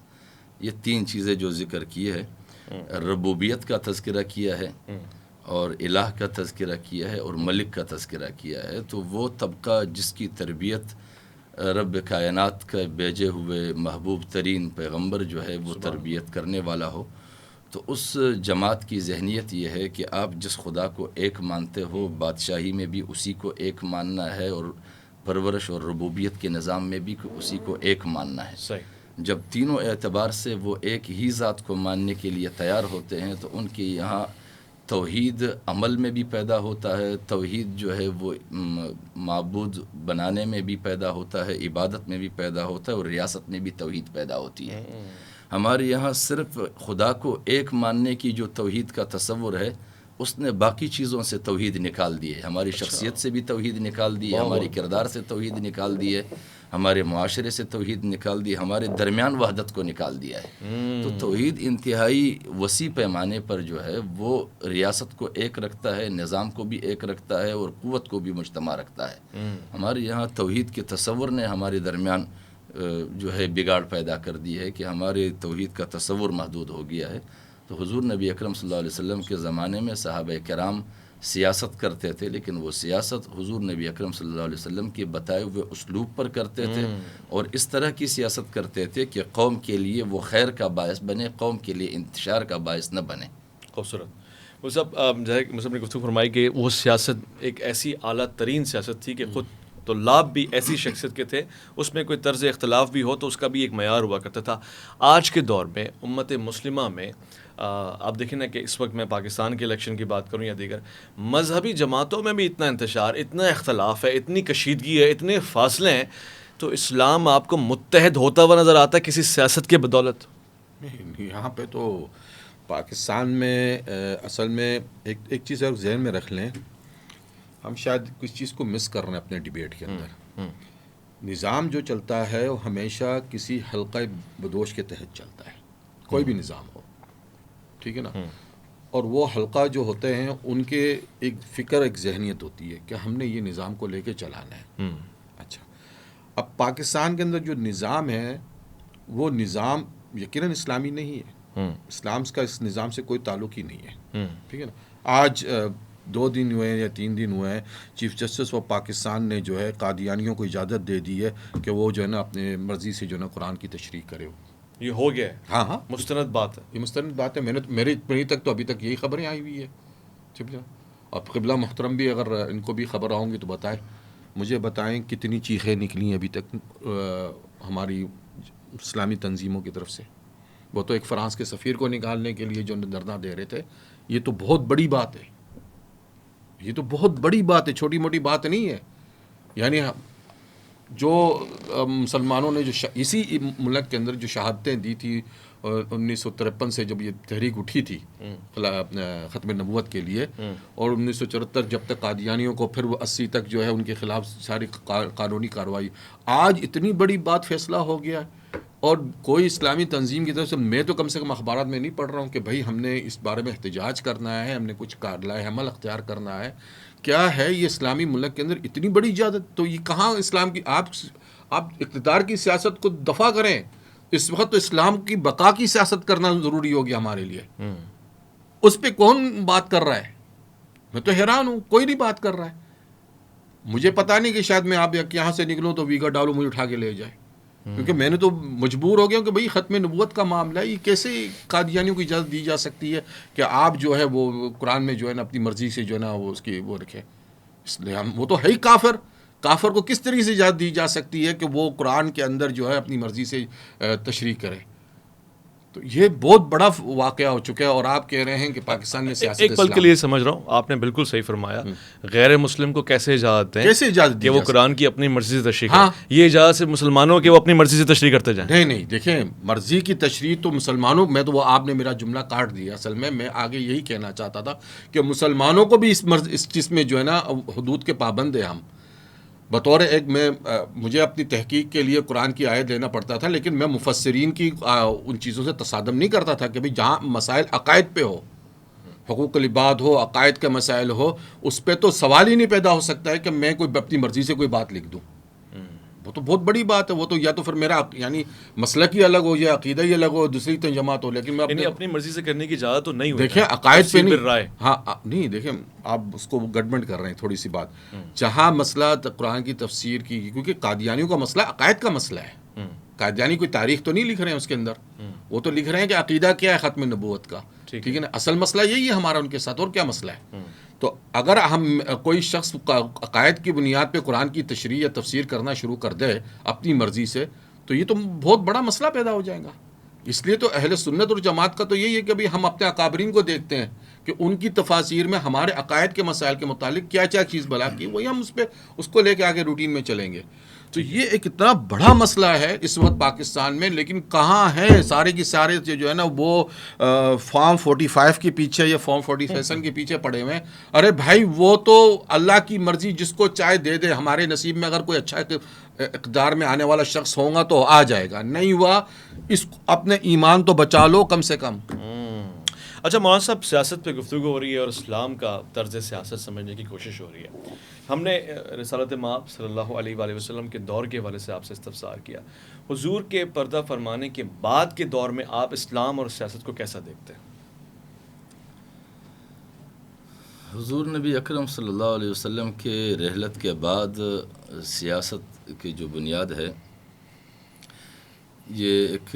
یہ تین چیزیں جو ذکر کی ہے، ربوبیت کا تذکرہ کیا ہے، اور الہ کا تذکرہ کیا ہے، اور ملک کا تذکرہ کیا ہے، تو وہ طبقہ جس کی تربیت رب کائنات کا بھیجے ہوئے محبوب ترین پیغمبر جو ہے وہ تربیت کرنے والا ہو، تو اس جماعت کی ذہنیت یہ ہے کہ آپ جس خدا کو ایک مانتے ہو بادشاہی میں بھی اسی کو ایک ماننا ہے، اور پرورش اور ربوبیت کے نظام میں بھی اسی کو ایک ماننا ہے۔ صحیح۔ جب تینوں اعتبار سے وہ ایک ہی ذات کو ماننے کے لیے تیار ہوتے ہیں تو ان کے یہاں توحید عمل میں بھی پیدا ہوتا ہے، توحید جو ہے وہ معبود بنانے میں بھی پیدا ہوتا ہے، عبادت میں بھی پیدا ہوتا ہے، اور ریاست میں بھی توحید پیدا ہوتی ہے۔ ہمارے یہاں صرف خدا کو ایک ماننے کی جو توحید کا تصور ہے، اس نے باقی چیزوں سے توحید نکال دی ہے، ہماری شخصیت سے بھی توحید نکال دی ہے، ہماری کردار سے توحید نکال دی ہے، ہمارے معاشرے سے توحید نکال دی، ہمارے درمیان وحدت کو نکال دیا ہے۔ تو توحید انتہائی وسیع پیمانے پر جو ہے وہ ریاست کو ایک رکھتا ہے، نظام کو بھی ایک رکھتا ہے، اور قوت کو بھی مجتمع رکھتا ہے۔ ہمارے یہاں توحید کے تصور نے ہمارے درمیان جو ہے بگاڑ پیدا کر دی ہے کہ ہمارے توحید کا تصور محدود ہو گیا ہے۔ تو حضور نبی اکرم صلی اللہ علیہ وسلم کے زمانے میں صحابہ کرام سیاست کرتے تھے، لیکن وہ سیاست حضور نبی اکرم صلی اللہ علیہ وسلم کے بتائے ہوئے اسلوب پر کرتے تھے، اور اس طرح کی سیاست کرتے تھے کہ قوم کے لیے وہ خیر کا باعث بنے، قوم کے لیے انتشار کا باعث نہ بنے۔ خوبصورت۔ وہ سب مصعب نے گفتگو فرمائی کہ وہ سیاست ایک ایسی اعلیٰ ترین سیاست تھی کہ خود طلاب بھی ایسی شخصیت کے تھے، اس میں کوئی طرز اختلاف بھی ہو تو اس کا بھی ایک معیار ہوا کرتا تھا۔ آج کے دور میں امت مسلمہ میں آپ دیکھیں نا کہ اس وقت میں پاکستان کے الیکشن کی بات کروں یا دیگر مذہبی جماعتوں میں بھی اتنا انتشار، اتنا اختلاف ہے، اتنی کشیدگی ہے، اتنے فاصلے ہیں، تو اسلام آپ کو متحد ہوتا ہوا نظر آتا ہے کسی سیاست کے بدولت؟ یہاں پہ تو پاکستان میں اصل میں ایک چیز اور ذہن میں رکھ لیں، ہم شاید کچھ چیز کو مس کر رہے ہیں اپنے ڈیبیٹ کے اندر۔ نظام جو چلتا ہے وہ ہمیشہ کسی حلقہ بدوش کے تحت چلتا ہے، کوئی بھی نظام ہو، ٹھیک ہے نا؟ اور وہ حلقہ جو ہوتے ہیں ان کے ایک فکر، ایک ذہنیت ہوتی ہے کہ ہم نے یہ نظام کو لے کے چلانا ہے۔ اچھا، اب پاکستان کے اندر جو نظام ہے وہ نظام یقیناً اسلامی نہیں ہے، اسلام کا اس نظام سے کوئی تعلق ہی نہیں ہے، ٹھیک ہے نا؟ آج 2 دن ہوئے یا 3 دن ہوئے ہیں، چیف جسٹس آف پاکستان نے جو ہے قادیانیوں کو اجازت دے دی ہے کہ وہ جو ہے نا اپنے مرضی سے جو ہے نا قرآن کی تشریح کرے۔ یہ ہو گیا ہے؟ ہاں ہاں، مستند بات ہے، یہ مستند بات ہے۔ میری تک تو ابھی تک یہی خبریں آئی ہوئی ہے، ٹھیک ہے؟ اب قبلہ محترم بھی اگر ان کو بھی خبر آؤں گی تو بتائیں، مجھے بتائیں کتنی چیخیں نکلی ابھی تک ہماری اسلامی تنظیموں کی طرف سے۔ وہ تو ایک فرانس کے سفیر کو نکالنے کے لیے جو دھرنا دے رہے تھے، یہ تو بہت بڑی بات ہے، یہ تو بہت بڑی بات ہے، چھوٹی موٹی بات نہیں ہے۔ یعنی جو مسلمانوں نے جو اسی ملک کے اندر جو شہادتیں دی تھی 1953 سے جب یہ تحریک اٹھی تھی ختم نبوت کے لیے، اور 1974 جب تک قادیانیوں کو، پھر وہ 80 تک جو ہے ان کے خلاف ساری قانونی کارروائی، آج اتنی بڑی بات فیصلہ ہو گیا ہے، اور کوئی اسلامی تنظیم کی طرف سے، میں تو کم سے کم اخبارات میں نہیں پڑھ رہا ہوں کہ بھائی ہم نے اس بارے میں احتجاج کرنا ہے، ہم نے کچھ کارروائی عمل اختیار کرنا ہے۔ کیا ہے یہ اسلامی ملک کے اندر اتنی بڑی اجازت؟ تو یہ کہاں اسلام کی، آپ اقتدار کی سیاست کو دفاع کریں، اس وقت تو اسلام کی بقا کی سیاست کرنا ضروری ہو گیا ہمارے لیے۔ اس پہ کون بات کر رہا ہے؟ میں تو حیران ہوں، کوئی نہیں بات کر رہا ہے۔ مجھے پتا نہیں کہ شاید میں آپ یہاں سے نکلوں تو ویگا ڈالو مجھے اٹھا کے لے جائے، کیونکہ میں نے تو مجبور ہو گیا کہ بھئی ختم نبوت کا معاملہ ہے، یہ کیسے قادیانیوں کو اجازت دی جا سکتی ہے کہ آپ جو ہے وہ قرآن میں جو ہے نا اپنی مرضی سے جو ہے نا وہ اس کی وہ رکھے؟ اس لیے وہ تو ہے ہی کافر، کافر کو کس طریقے سے اجازت دی جا سکتی ہے کہ وہ قرآن کے اندر جو ہے اپنی مرضی سے تشریح کرے؟ تو یہ بہت بڑا واقعہ ہو چکا ہے، اور آپ کہہ رہے ہیں کہ پاکستان میں سیاست ایک پل کے لیے سمجھ رہا ہوں، آپ نے بالکل صحیح فرمایا، غیر مسلم کو کیسے اجازت دیں، کیسے اجازت کہ وہ دی قرآن کی اپنی مرضی سے تشریح کریں؟ یہ اجازت سے مسلمانوں کے وہ اپنی مرضی سے تشریح کرتے جائیں؟ نہیں، دیکھیں، مرضی کی تشریح تو مسلمانوں میں تو وہ آپ نے میرا جملہ کاٹ دیا، اصل میں آگے یہی کہنا چاہتا تھا کہ مسلمانوں کو بھی اس چیز میں جو ہے نا حدود کے پابند ہیں ہم۔ بطور ایک مجھے اپنی تحقیق کے لیے قرآن کی آیت لینا پڑتا تھا، لیکن میں مفسرین کی ان چیزوں سے تصادم نہیں کرتا تھا کہ بھئی جہاں مسائل عقائد پہ ہو، حقوق العباد ہو، عقائد کے مسائل ہو، اس پہ تو سوال ہی نہیں پیدا ہو سکتا ہے کہ میں کوئی اپنی مرضی سے کوئی بات لکھ دوں۔ وہ تو بہت بڑی بات ہے، وہ تو یا تو پھر میرا یعنی مسلک ہی الگ ہو یا عقیدہ ہی الگ ہو، دوسری جماعت ہو، لیکن میں اپنی مرضی سے کرنے کی اجازت تو نہیں ہوئی۔ دیکھیں عقائد پہ نہیں، ہاں نہیں، دیکھیں آپ اس کو گڈمنٹ کر رہے ہیں تھوڑی سی بات۔ جہاں مسئلہ قرآن کی تفسیر کی، کیونکہ قادیانیوں کا مسئلہ عقائد کا مسئلہ ہے، قادیانی کوئی تاریخ تو نہیں لکھ رہے ہیں اس کے اندر، وہ تو لکھ رہے ہیں کہ عقیدہ کیا ہے ختم نبوت کا۔ ٹھیک ٹھیک ہے نا. اصل مسئلہ یہی ہے ہمارا ان کے ساتھ، اور کیا مسئلہ ہے. تو اگر ہم کوئی شخص عقائد کی بنیاد پہ قرآن کی تشریح یا تفسیر کرنا شروع کر دے اپنی مرضی سے، تو یہ تو بہت بڑا مسئلہ پیدا ہو جائے گا. اس لیے تو اہل سنت اور جماعت کا تو یہی ہے کہ بھی ہم اپنے اکابرین کو دیکھتے ہیں کہ ان کی تفاسیر میں ہمارے عقائد کے مسائل کے متعلق کیا کیا چیز بلا کی، وہی ہم اس کو لے کے آگے روٹین میں چلیں گے. تو یہ ایک اتنا بڑا مسئلہ ہے اس وقت پاکستان میں، لیکن کہاں ہے سارے کی سارے جو ہے نا وہ فارم 45 کے پیچھے یا فارم 47 کے پیچھے پڑے ہوئے ہیں. ارے بھائی وہ تو اللہ کی مرضی، جس کو چاہے دے دے. ہمارے نصیب میں اگر کوئی اچھا اقتدار میں آنے والا شخص ہوگا تو آ جائے گا، نہیں ہوا اس اپنے ایمان تو بچا لو کم سے کم. اچھا مولانا صاحب، سیاست پہ گفتگو ہو رہی ہے اور اسلام کا طرز سیاست سمجھنے کی کوشش ہو رہی ہے. ہم نے رسالت مآب صلی اللہ علیہ وآلہ وسلم کے دور کے حوالے سے آپ سے استفسار کیا. حضور کے پردہ فرمانے کے بعد کے دور میں آپ اسلام اور سیاست کو کیسا دیکھتے ہیں؟ حضور نبی اکرم صلی اللہ علیہ وسلم کے رحلت کے بعد سیاست کی جو بنیاد ہے، یہ ایک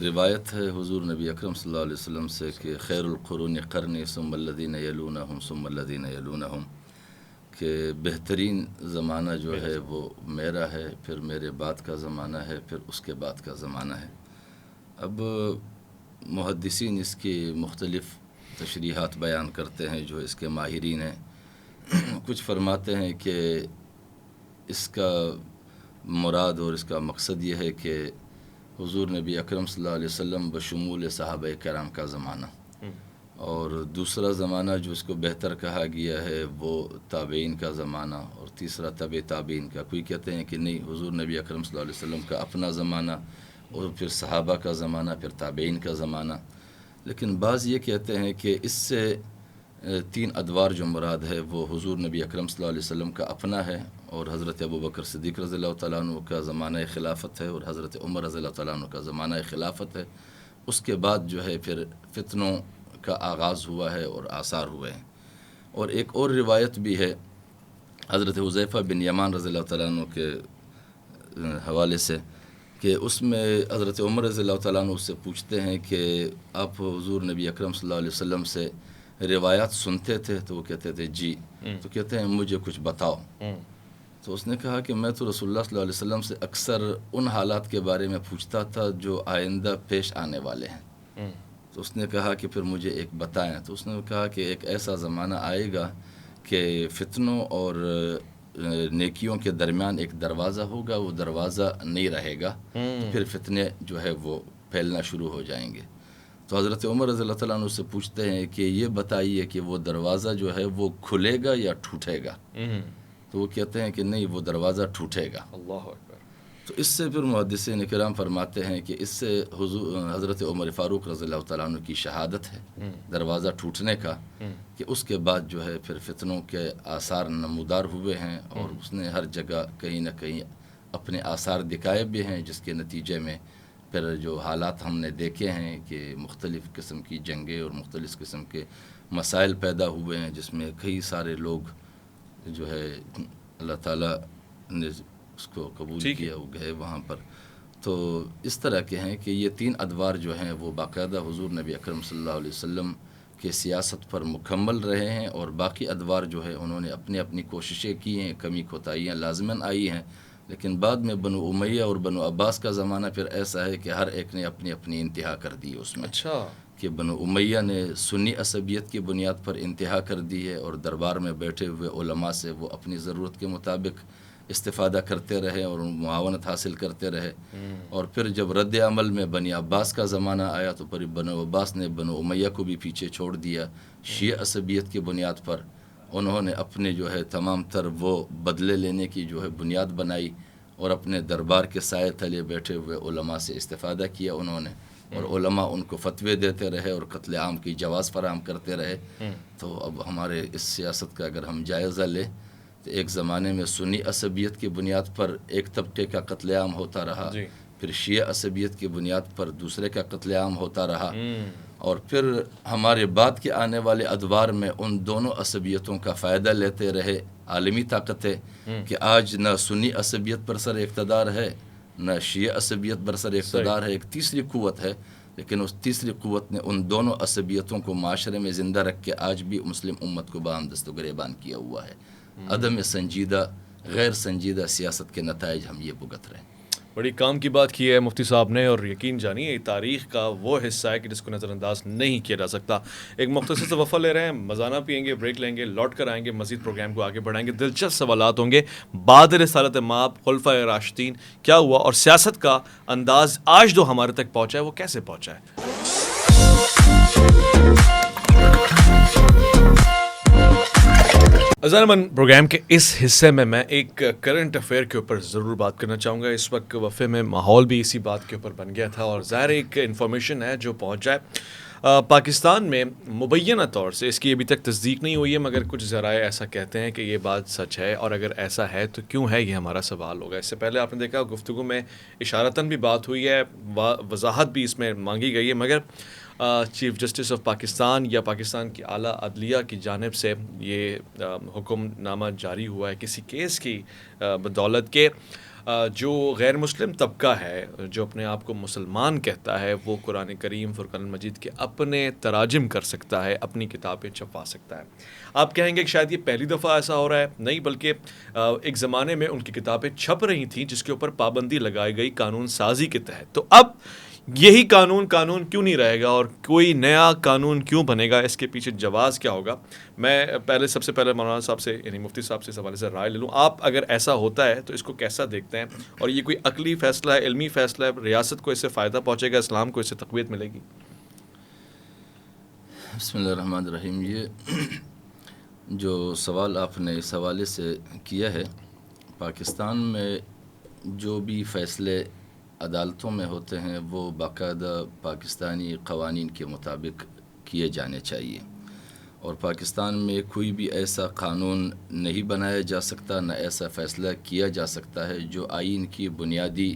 روایت ہے حضور نبی اکرم صلی اللہ علیہ وسلم سے کہ خیر القرون قرنی ثم الذین یلونہم ثم الذین یلونہم، کہ بہترین زمانہ جو ہے وہ میرا ہے، پھر میرے بعد کا زمانہ ہے، پھر اس کے بعد کا زمانہ ہے. اب محدثین اس کی مختلف تشریحات بیان کرتے ہیں جو اس کے ماہرین ہیں. کچھ فرماتے ہیں کہ اس کا مراد اور اس کا مقصد یہ ہے کہ حضور نبی اکرم صلی اللہ علیہ وسلم بشمول صحابہ کرام کا زمانہ، اور دوسرا زمانہ جو اس کو بہتر کہا گیا ہے وہ تابعین کا زمانہ، اور تیسرا تبع تابعین کا. کوئی کہتے ہیں کہ نہیں، حضور نبی اکرم صلی اللہ علیہ وسلم کا اپنا زمانہ، اور پھر صحابہ کا زمانہ، پھر تابعین کا زمانہ. لیکن بعض یہ کہتے ہیں کہ اس سے 3 ادوار جو مراد ہے وہ حضور نبی اکرم صلی اللہ علیہ وسلم کا اپنا ہے، اور حضرت ابوبکر صدیق رضی اللہ تعالیٰ عنہ کا زمانہ خلافت ہے، اور حضرت عمر رضی اللہ تعالیٰ عنہ کا زمانہ خلافت ہے. اس کے بعد جو ہے پھر فتنوں کا آغاز ہوا ہے اور آثار ہوئے ہیں. اور ایک اور روایت بھی ہے حضرت حذیفہ بن یمان رضی اللہ تعالیٰ عنہ کے حوالے سے، کہ اس میں حضرت عمر رضی اللہ تعالیٰ عنہ اس سے پوچھتے ہیں کہ آپ حضور نبی اکرم صلی اللہ علیہ وسلم سے روایات سنتے تھے؟ تو وہ کہتے تھے جی. تو کہتے ہیں مجھے کچھ بتاؤ. تو اس نے کہا کہ میں تو رسول اللہ صلی اللہ علیہ وسلم سے اکثر ان حالات کے بارے میں پوچھتا تھا جو آئندہ پیش آنے والے ہیں. تو اس نے کہا کہ پھر مجھے ایک بتائیں. تو اس نے کہا کہ ایک ایسا زمانہ آئے گا کہ فتنوں اور نیکیوں کے درمیان ایک دروازہ ہوگا، وہ دروازہ نہیں رہے گا، پھر فتنے جو ہے وہ پھیلنا شروع ہو جائیں گے. تو حضرت عمر رضی اللہ تعالیٰ عنہ سے پوچھتے ہیں کہ یہ بتائیے کہ وہ دروازہ جو ہے وہ کھلے گا یا ٹوٹے گا؟ تو وہ کہتے ہیں کہ نہیں، وہ دروازہ ٹوٹے گا. اللہ اکبر. تو اس سے پھر محدثین کرام فرماتے ہیں کہ اس سے حضرت عمر فاروق رضی اللہ تعالیٰ عنہ کی شہادت ہے دروازہ ٹوٹنے کا، کہ اس کے بعد جو ہے پھر فتنوں کے آثار نمودار ہوئے ہیں، اور اس نے ہر جگہ کہیں نہ کہیں اپنے آثار دکھائے بھی ہیں، جس کے نتیجے میں پھر جو حالات ہم نے دیکھے ہیں کہ مختلف قسم کی جنگیں اور مختلف قسم کے مسائل پیدا ہوئے ہیں، جس میں کئی سارے لوگ جو ہے اللہ تعالیٰ نے اس کو قبول کیا، وہ گئے وہاں پر. تو اس طرح کے ہیں کہ یہ 3 ادوار جو ہیں وہ باقاعدہ حضور نبی اکرم صلی اللہ علیہ وسلم کے سیاست پر مکمل رہے ہیں، اور باقی ادوار جو ہے انہوں نے اپنی کوششیں کی ہیں، کمی کوتاہیاں لازماً آئی ہیں. لیکن بعد میں بنو امیہ اور بنو عباس کا زمانہ پھر ایسا ہے کہ ہر ایک نے اپنی انتہا کر دی اس میں. اچھا. کہ بنو امیہ نے سنی عصبیت کی بنیاد پر انتہا کر دی ہے، اور دربار میں بیٹھے ہوئے علماء سے وہ اپنی ضرورت کے مطابق استفادہ کرتے رہے اور معاونت حاصل کرتے رہے. اور پھر جب رد عمل میں بنی عباس کا زمانہ آیا تو پھر بنو عباس نے بنو امیہ کو بھی پیچھے چھوڑ دیا. شیعہ عصبیت کی بنیاد پر انہوں نے اپنے جو ہے تمام تر وہ بدلے لینے کی جو ہے بنیاد بنائی، اور اپنے دربار کے سائے تلے بیٹھے ہوئے علماء سے استفادہ کیا انہوں نے، اور علماء ان کو فتوے دیتے رہے اور قتل عام کی جواز فراہم کرتے رہے. تو اب ہمارے اس سیاست کا اگر ہم جائزہ لیں تو ایک زمانے میں سنی عصبیت کی بنیاد پر ایک طبقے کا قتل عام ہوتا رہا، پھر شیعہ عصبیت کی بنیاد پر دوسرے کا قتل عام ہوتا رہا، اور پھر ہمارے بعد کے آنے والے ادوار میں ان دونوں عصبیتوں کا فائدہ لیتے رہے عالمی طاقتیں، کہ آج نہ سنی عصبیت پر سر اقتدار ہے، نہ شیعہ عصبیت پر سر اقتدار ہے، ایک تیسری قوت ہے لیکن اس تیسری قوت نے ان دونوں عصبیتوں کو معاشرے میں زندہ رکھ کے آج بھی مسلم امت کو باہم دست و گریبان کیا ہوا ہے. عدم سنجیدہ غیر سنجیدہ سیاست کے نتائج ہم یہ بھگت رہے ہیں. بڑی کام کی بات کی ہے مفتی صاحب نے، اور یقین جانیے یہ تاریخ کا وہ حصہ ہے کہ جس کو نظر انداز نہیں کیا جا سکتا. ایک مختصر سے وقفہ لے رہے ہیں، مزانہ پئیں گے، بریک لیں گے، لوٹ کر آئیں گے، مزید پروگرام کو آگے بڑھائیں گے. دلچسپ سوالات ہوں گے. بعد رسالت مآب، خلفائے راشدین کیا ہوا، اور سیاست کا انداز آج جو ہمارے تک پہنچا ہے وہ کیسے پہنچا ہے. عزیزان پروگرام کے اس حصے میں ایک کرنٹ افیئر کے اوپر ضرور بات کرنا چاہوں گا. اس وقت وقفے میں ماحول بھی اسی بات کے اوپر بن گیا تھا، اور ظاہر ایک انفارمیشن ہے جو پہنچ جائے. پاکستان میں مبینہ طور سے اس کی ابھی تک تصدیق نہیں ہوئی ہے، مگر کچھ ذرائع ایسا کہتے ہیں کہ یہ بات سچ ہے، اور اگر ایسا ہے تو کیوں ہے، یہ ہمارا سوال ہوگا. اس سے پہلے آپ نے دیکھا گفتگو میں اشارتاً بھی بات ہوئی ہے، وضاحت بھی اس میں مانگی گئی ہے، مگر چیف جسٹس آف پاکستان یا پاکستان کی اعلیٰ عدلیہ کی جانب سے یہ حکم نامہ جاری ہوا ہے کسی کیس کی بدولت کے جو غیر مسلم طبقہ ہے، جو اپنے آپ کو مسلمان کہتا ہے، وہ قرآن کریم فرقان المجید کے اپنے تراجم کر سکتا ہے، اپنی کتابیں چھپوا سکتا ہے. آپ کہیں گے کہ شاید یہ پہلی دفعہ ایسا ہو رہا ہے. نہیں، بلکہ ایک زمانے میں ان کی کتابیں چھپ رہی تھیں جس کے اوپر پابندی لگائی گئی قانون سازی کے تحت. تو اب یہی قانون کیوں نہیں رہے گا، اور کوئی نیا قانون کیوں بنے گا، اس کے پیچھے جواز کیا ہوگا. میں سب سے پہلے مولانا صاحب سے یعنی مفتی صاحب سے اس حوالے سے رائے لے لوں. آپ اگر ایسا ہوتا ہے تو اس کو کیسا دیکھتے ہیں، اور یہ کوئی عقلی فیصلہ ہے، علمی فیصلہ ہے، ریاست کو اس سے فائدہ پہنچے گا، اسلام کو اس سے تقویت ملے گی؟ بسم اللہ الرحمن الرحیم. یہ جو سوال آپ نے اس حوالے سے کیا ہے، پاکستان میں جو بھی فیصلے عدالتوں میں ہوتے ہیں وہ باقاعدہ پاکستانی قوانین کے مطابق کیے جانے چاہیے، اور پاکستان میں کوئی بھی ایسا قانون نہیں بنایا جا سکتا، نہ ایسا فیصلہ کیا جا سکتا ہے جو آئین کی بنیادی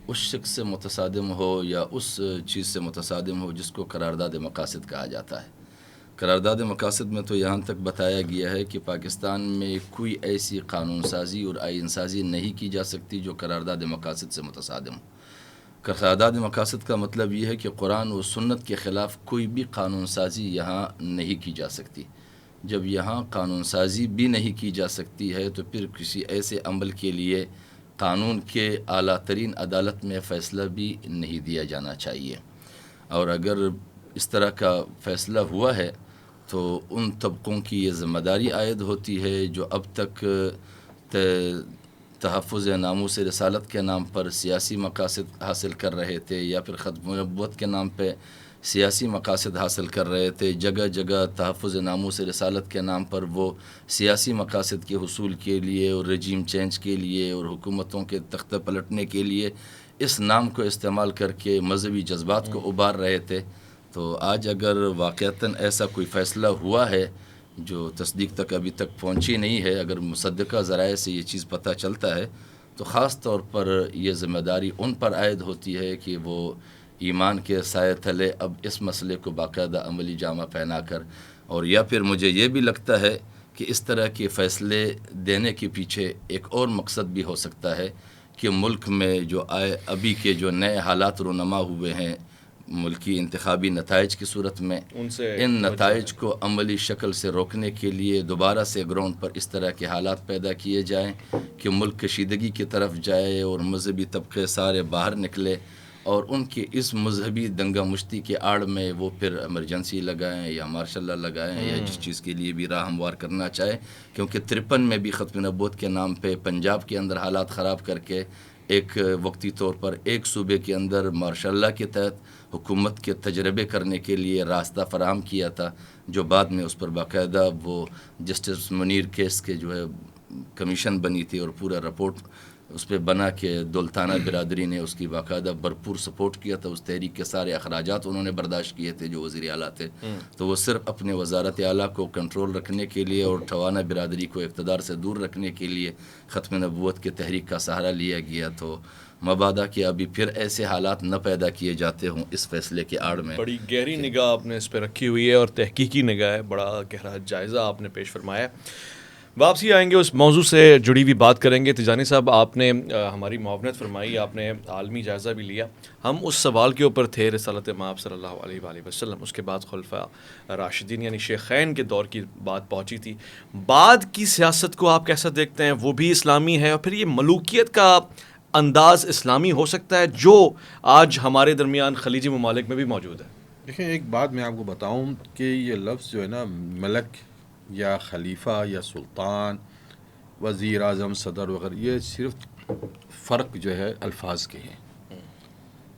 اس شخص سے متصادم ہو یا اس چیز سے متصادم ہو جس کو قرارداد مقاصد کہا جاتا ہے. قرارداد مقاصد میں تو یہاں تک بتایا گیا ہے کہ پاکستان میں کوئی ایسی قانون سازی اور آئین سازی نہیں کی جا سکتی جو قرارداد مقاصد سے متصادم ہو. قرارداد مقاصد کا مطلب یہ ہے کہ قرآن و سنت کے خلاف کوئی بھی قانون سازی یہاں نہیں کی جا سکتی. جب یہاں قانون سازی بھی نہیں کی جا سکتی ہے تو پھر کسی ایسے عمل کے لیے قانون کے اعلیٰ ترین عدالت میں فیصلہ بھی نہیں دیا جانا چاہیے. اور اگر اس طرح کا فیصلہ ہوا ہے تو ان طبقوں کی یہ ذمہ داری عائد ہوتی ہے جو اب تک تحفظ ناموس رسالت کے نام پر سیاسی مقاصد حاصل کر رہے تھے، یا پھر ختم نبوت کے نام پہ سیاسی مقاصد حاصل کر رہے تھے. جگہ جگہ تحفظ ناموس رسالت کے نام پر وہ سیاسی مقاصد کے حصول کے لیے اور رجیم چینج کے لیے اور حکومتوں کے تختہ پلٹنے کے لیے اس نام کو استعمال کر کے مذہبی جذبات کو ابھار رہے تھے. تو آج اگر واقعتاً ایسا کوئی فیصلہ ہوا ہے جو تصدیق تک ابھی تک پہنچی نہیں ہے، اگر مصدقہ ذرائع سے یہ چیز پتہ چلتا ہے تو خاص طور پر یہ ذمہ داری ان پر عائد ہوتی ہے کہ وہ ایمان کے سائے تلے اب اس مسئلے کو باقاعدہ عملی جامہ پہنا کر، اور یا پھر مجھے یہ بھی لگتا ہے کہ اس طرح کے فیصلے دینے کے پیچھے ایک اور مقصد بھی ہو سکتا ہے کہ ملک میں جو ابھی کے جو نئے حالات رونما ہوئے ہیں ملکی انتخابی نتائج کی صورت میں، ان نتائج کو عملی شکل سے روکنے کے لیے دوبارہ سے گراؤنڈ پر اس طرح کے حالات پیدا کیے جائیں کہ ملک کشیدگی کی طرف جائے اور مذہبی طبقے سارے باہر نکلے، اور ان کی اس مذہبی دنگا مشتی کے آڑ میں وہ پھر ایمرجنسی لگائیں یا مارشل لا لگائیں یا جس چیز کے لیے بھی راہ ہموار کرنا چاہیں. کیونکہ 53 میں بھی ختم نبوت کے نام پہ پنجاب کے اندر حالات خراب کر کے ایک وقتی طور پر ایک صوبے کے اندر مارشل لا کے تحت حکومت کے تجربے کرنے کے لیے راستہ فراہم کیا تھا، جو بعد میں اس پر باقاعدہ وہ جسٹس منیر کیس کے جو ہے کمیشن بنی تھی اور پورا رپورٹ اس پہ بنا کہ دولتانہ برادری نے اس کی باقاعدہ بھرپور سپورٹ کیا تھا. اس تحریک کے سارے اخراجات انہوں نے برداشت کیے تھے جو وزیر اعلیٰ تھے. تو وہ صرف اپنے وزارت اعلیٰ کو کنٹرول رکھنے کے لیے اور ٹھوانہ برادری کو اقتدار سے دور رکھنے کے لیے ختم نبوت کے تحریک کا سہارا لیا گیا. تو مبادا کہ ابھی پھر ایسے حالات نہ پیدا کیے جاتے ہوں اس فیصلے کے آڑ میں. بڑی گہری نگاہ آپ نے اس پہ رکھی ہوئی ہے اور تحقیقی نگاہ ہے، بڑا گہرا جائزہ آپ نے پیش فرمایا ہے. واپسی آئیں گے اس موضوع سے جڑی ہوئی بات کریں گے. تجانی صاحب آپ نے ہماری معاونت فرمائی, آپ نے عالمی جائزہ بھی لیا. ہم اس سوال کے اوپر تھے رسالت مآب صلی اللہ علیہ وآلہ وسلم, اس کے بعد خلفاء راشدین یعنی شیخین کے دور کی بات پہنچی تھی. بعد کی سیاست کو آپ کیسا دیکھتے ہیں؟ وہ بھی اسلامی ہے, اور پھر یہ ملوکیت کا انداز اسلامی ہو سکتا ہے جو آج ہمارے درمیان خلیجی ممالک میں بھی موجود ہے؟ دیکھیں ایک بات میں آپ کو بتاؤں کہ یہ لفظ جو ہے نا ملک یا خلیفہ یا سلطان, وزیر اعظم, صدر وغیرہ, یہ صرف فرق جو ہے الفاظ کے ہیں.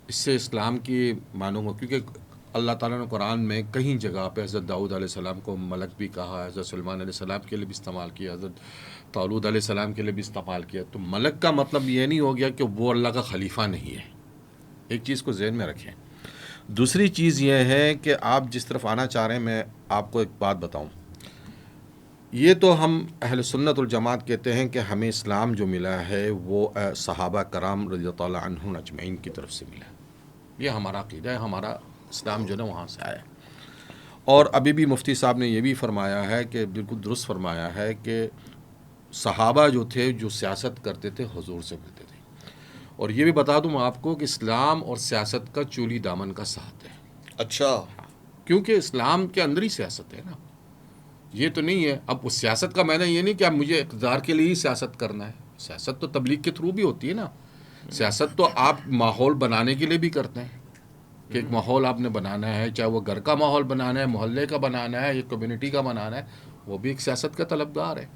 اس سے اسلام کی معنوں کو, کیونکہ اللہ تعالیٰ نے قرآن میں کئی جگہ پہ حضرت داؤد علیہ السلام کو ملک بھی کہا, حضرت سلیمان علیہ السلام کے لیے بھی استعمال کیا, حضرت طالوت علیہ السلام کے لیے بھی استعمال کیا. تو ملک کا مطلب یہ نہیں ہو گیا کہ وہ اللہ کا خلیفہ نہیں ہے. ایک چیز کو ذہن میں رکھیں. دوسری چیز یہ ہے کہ آپ جس طرف آنا چاہ رہے ہیں, میں آپ کو ایک بات بتاؤں. یہ تو ہم اہل سنت والجماعت کہتے ہیں کہ ہمیں اسلام جو ملا ہے وہ صحابہ کرام رضی اللہ عنہم اجمعین کی طرف سے ملا. یہ ہمارا عقیدہ ہے, ہمارا اسلام جو ہے نا وہاں سے آیا. اور ابھی بھی مفتی صاحب نے یہ بھی فرمایا ہے کہ بالکل درست فرمایا ہے کہ صحابہ جو تھے جو سیاست کرتے تھے حضور سے ملتے تھے. اور یہ بھی بتا دوں آپ کو کہ اسلام اور سیاست کا چولی دامن کا ساتھ ہے. اچھا, کیونکہ اسلام کے اندر ہی سیاست ہے نا, یہ تو نہیں ہے. اب اس سیاست کا معنی یہ نہیں کہ اب مجھے اقتدار کے لیے ہی سیاست کرنا ہے. سیاست تو تبلیغ کے تھرو بھی ہوتی ہے نا. سیاست تو آپ ماحول بنانے کے لیے بھی کرتے ہیں کہ ایک ماحول آپ نے بنانا ہے, چاہے وہ گھر کا ماحول بنانا ہے, محلے کا بنانا ہے, ایک کمیونٹی کا بنانا ہے, وہ بھی ایک سیاست کا طلبگار ہے.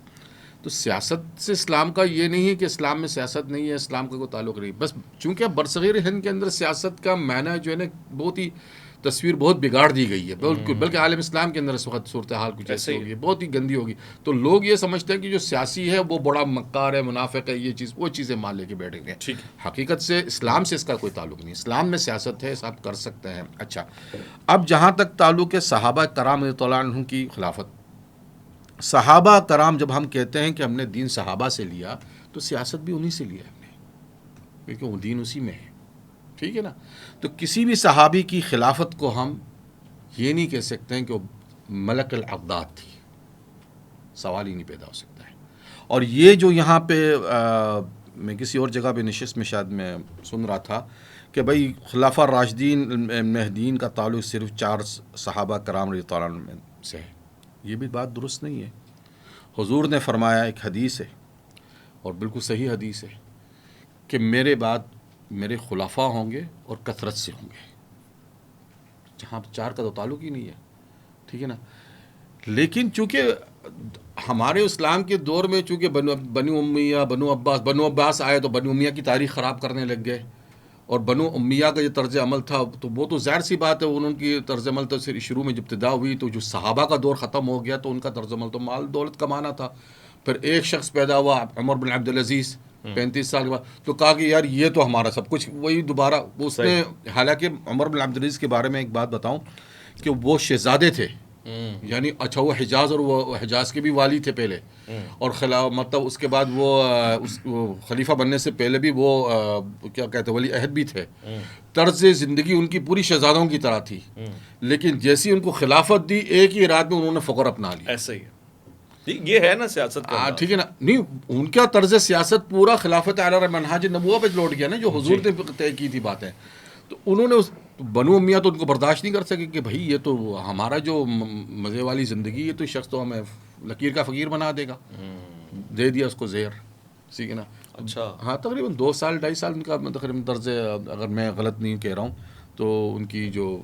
تو سیاست سے اسلام کا یہ نہیں ہے کہ اسلام میں سیاست نہیں ہے, اسلام کا کوئی تعلق نہیں. بس چونکہ اب برصغیر ہند کے اندر سیاست کا معنی جو ہے نا بہت ہی تصویر بہت بگاڑ دی گئی ہے, بلکہ عالم اسلام کے اندر اس وقت صورتحال کچھ ایسی ہوگی, بہت ہی گندی ہوگی. تو لوگ یہ سمجھتے ہیں کہ جو سیاسی ہے وہ بڑا مکار ہے, منافق ہے, یہ چیز وہ چیزیں مان لے کے بیٹھے گئے. حقیقت سے اسلام سے اس کا کوئی تعلق نہیں. اسلام میں سیاست ہے, آپ کر سکتے ہیں. اچھا, اب جہاں تک تعلق ہے صحابہ کرام رضی اللہ عنہم کی خلافت, صحابہ کرام جب ہم کہتے ہیں کہ ہم نے دین صحابہ سے لیا تو سیاست بھی انہی سے لیا ہم نے, کیونکہ وہ دین اسی میں ہے. ٹھیک ہے نا. تو کسی بھی صحابی کی خلافت کو ہم یہ نہیں کہہ سکتے ہیں کہ وہ ملک الاقدات تھی, سوال ہی نہیں پیدا ہو سکتا ہے. اور یہ جو یہاں پہ میں کسی اور جگہ پہ نشست میں شاید میں سن رہا تھا کہ بھائی خلافہ راشدین مہدیین کا تعلق صرف 4 صحابہ کرام رضی اللہ عنہم سے ہے. یہ بھی بات درست نہیں ہے. حضور نے فرمایا, ایک حدیث ہے اور بالکل صحیح حدیث ہے, کہ میرے بعد میرے خلفاء ہوں گے اور کثرت سے ہوں گے. جہاں 4 کا تو تعلق ہی نہیں ہے. ٹھیک ہے نا. لیکن چونکہ ہمارے اسلام کے دور میں چونکہ بنو امیہ, بنو عباس آئے تو بنو امیہ کی تاریخ خراب کرنے لگ گئے. اور بنو امیہ کا جو طرز عمل تھا تو وہ تو ظاہر سی بات ہے, انہوں کی طرز عمل تو شروع میں جب ابتدا ہوئی تو جو صحابہ کا دور ختم ہو گیا تو ان کا طرز عمل تو مال دولت کمانا تھا. پھر ایک شخص پیدا ہوا عمر بن عبدالعزیز 35 سال کے بعد, تو کہا کہ یار یہ تو ہمارا سب کچھ وہی دوبارہ اس نے. حالانکہ عمر بن عبدالعزیز کے بارے میں ایک بات بتاؤں کہ وہ شہزادے تھے, یعنی اچھا وہ حجاز, اور وہ حجاز کے بھی والی تھے پہلے, اور مطلب اس کے بعد وہ خلیفہ بننے سے پہلے بھی وہ کیا کہتے ہیں ولی عہد بھی تھے. طرز زندگی ان کی پوری شہزادوں کی طرح تھی, لیکن جیسی ان کو خلافت دی ایک ہی رات میں انہوں نے فقر اپنا لیا. ایسا ہی یہ ہے نا سیاست کا. ٹھیک ہے نا. نہیں, ان کا طرز سیاست پورا خلافت علی منہاج نبوہ پہ لوٹ گیا نا, جو حضور نے طے کی تھی باتیں. تو انہوں نے بنو امیہ تو ان کو برداشت نہیں کر سکے کہ بھائی یہ تو ہمارا جو مزے والی زندگی, یہ تو شخص تو ہمیں لکیر کا فقیر بنا دے گا. دے دیا اس کو زہر. ٹھیک ہے نا. اچھا, ہاں تقریباً 2 سال 2.5 سال ان کا تقریباً طرز, اگر میں غلط نہیں کہہ رہا ہوں تو ان کی جو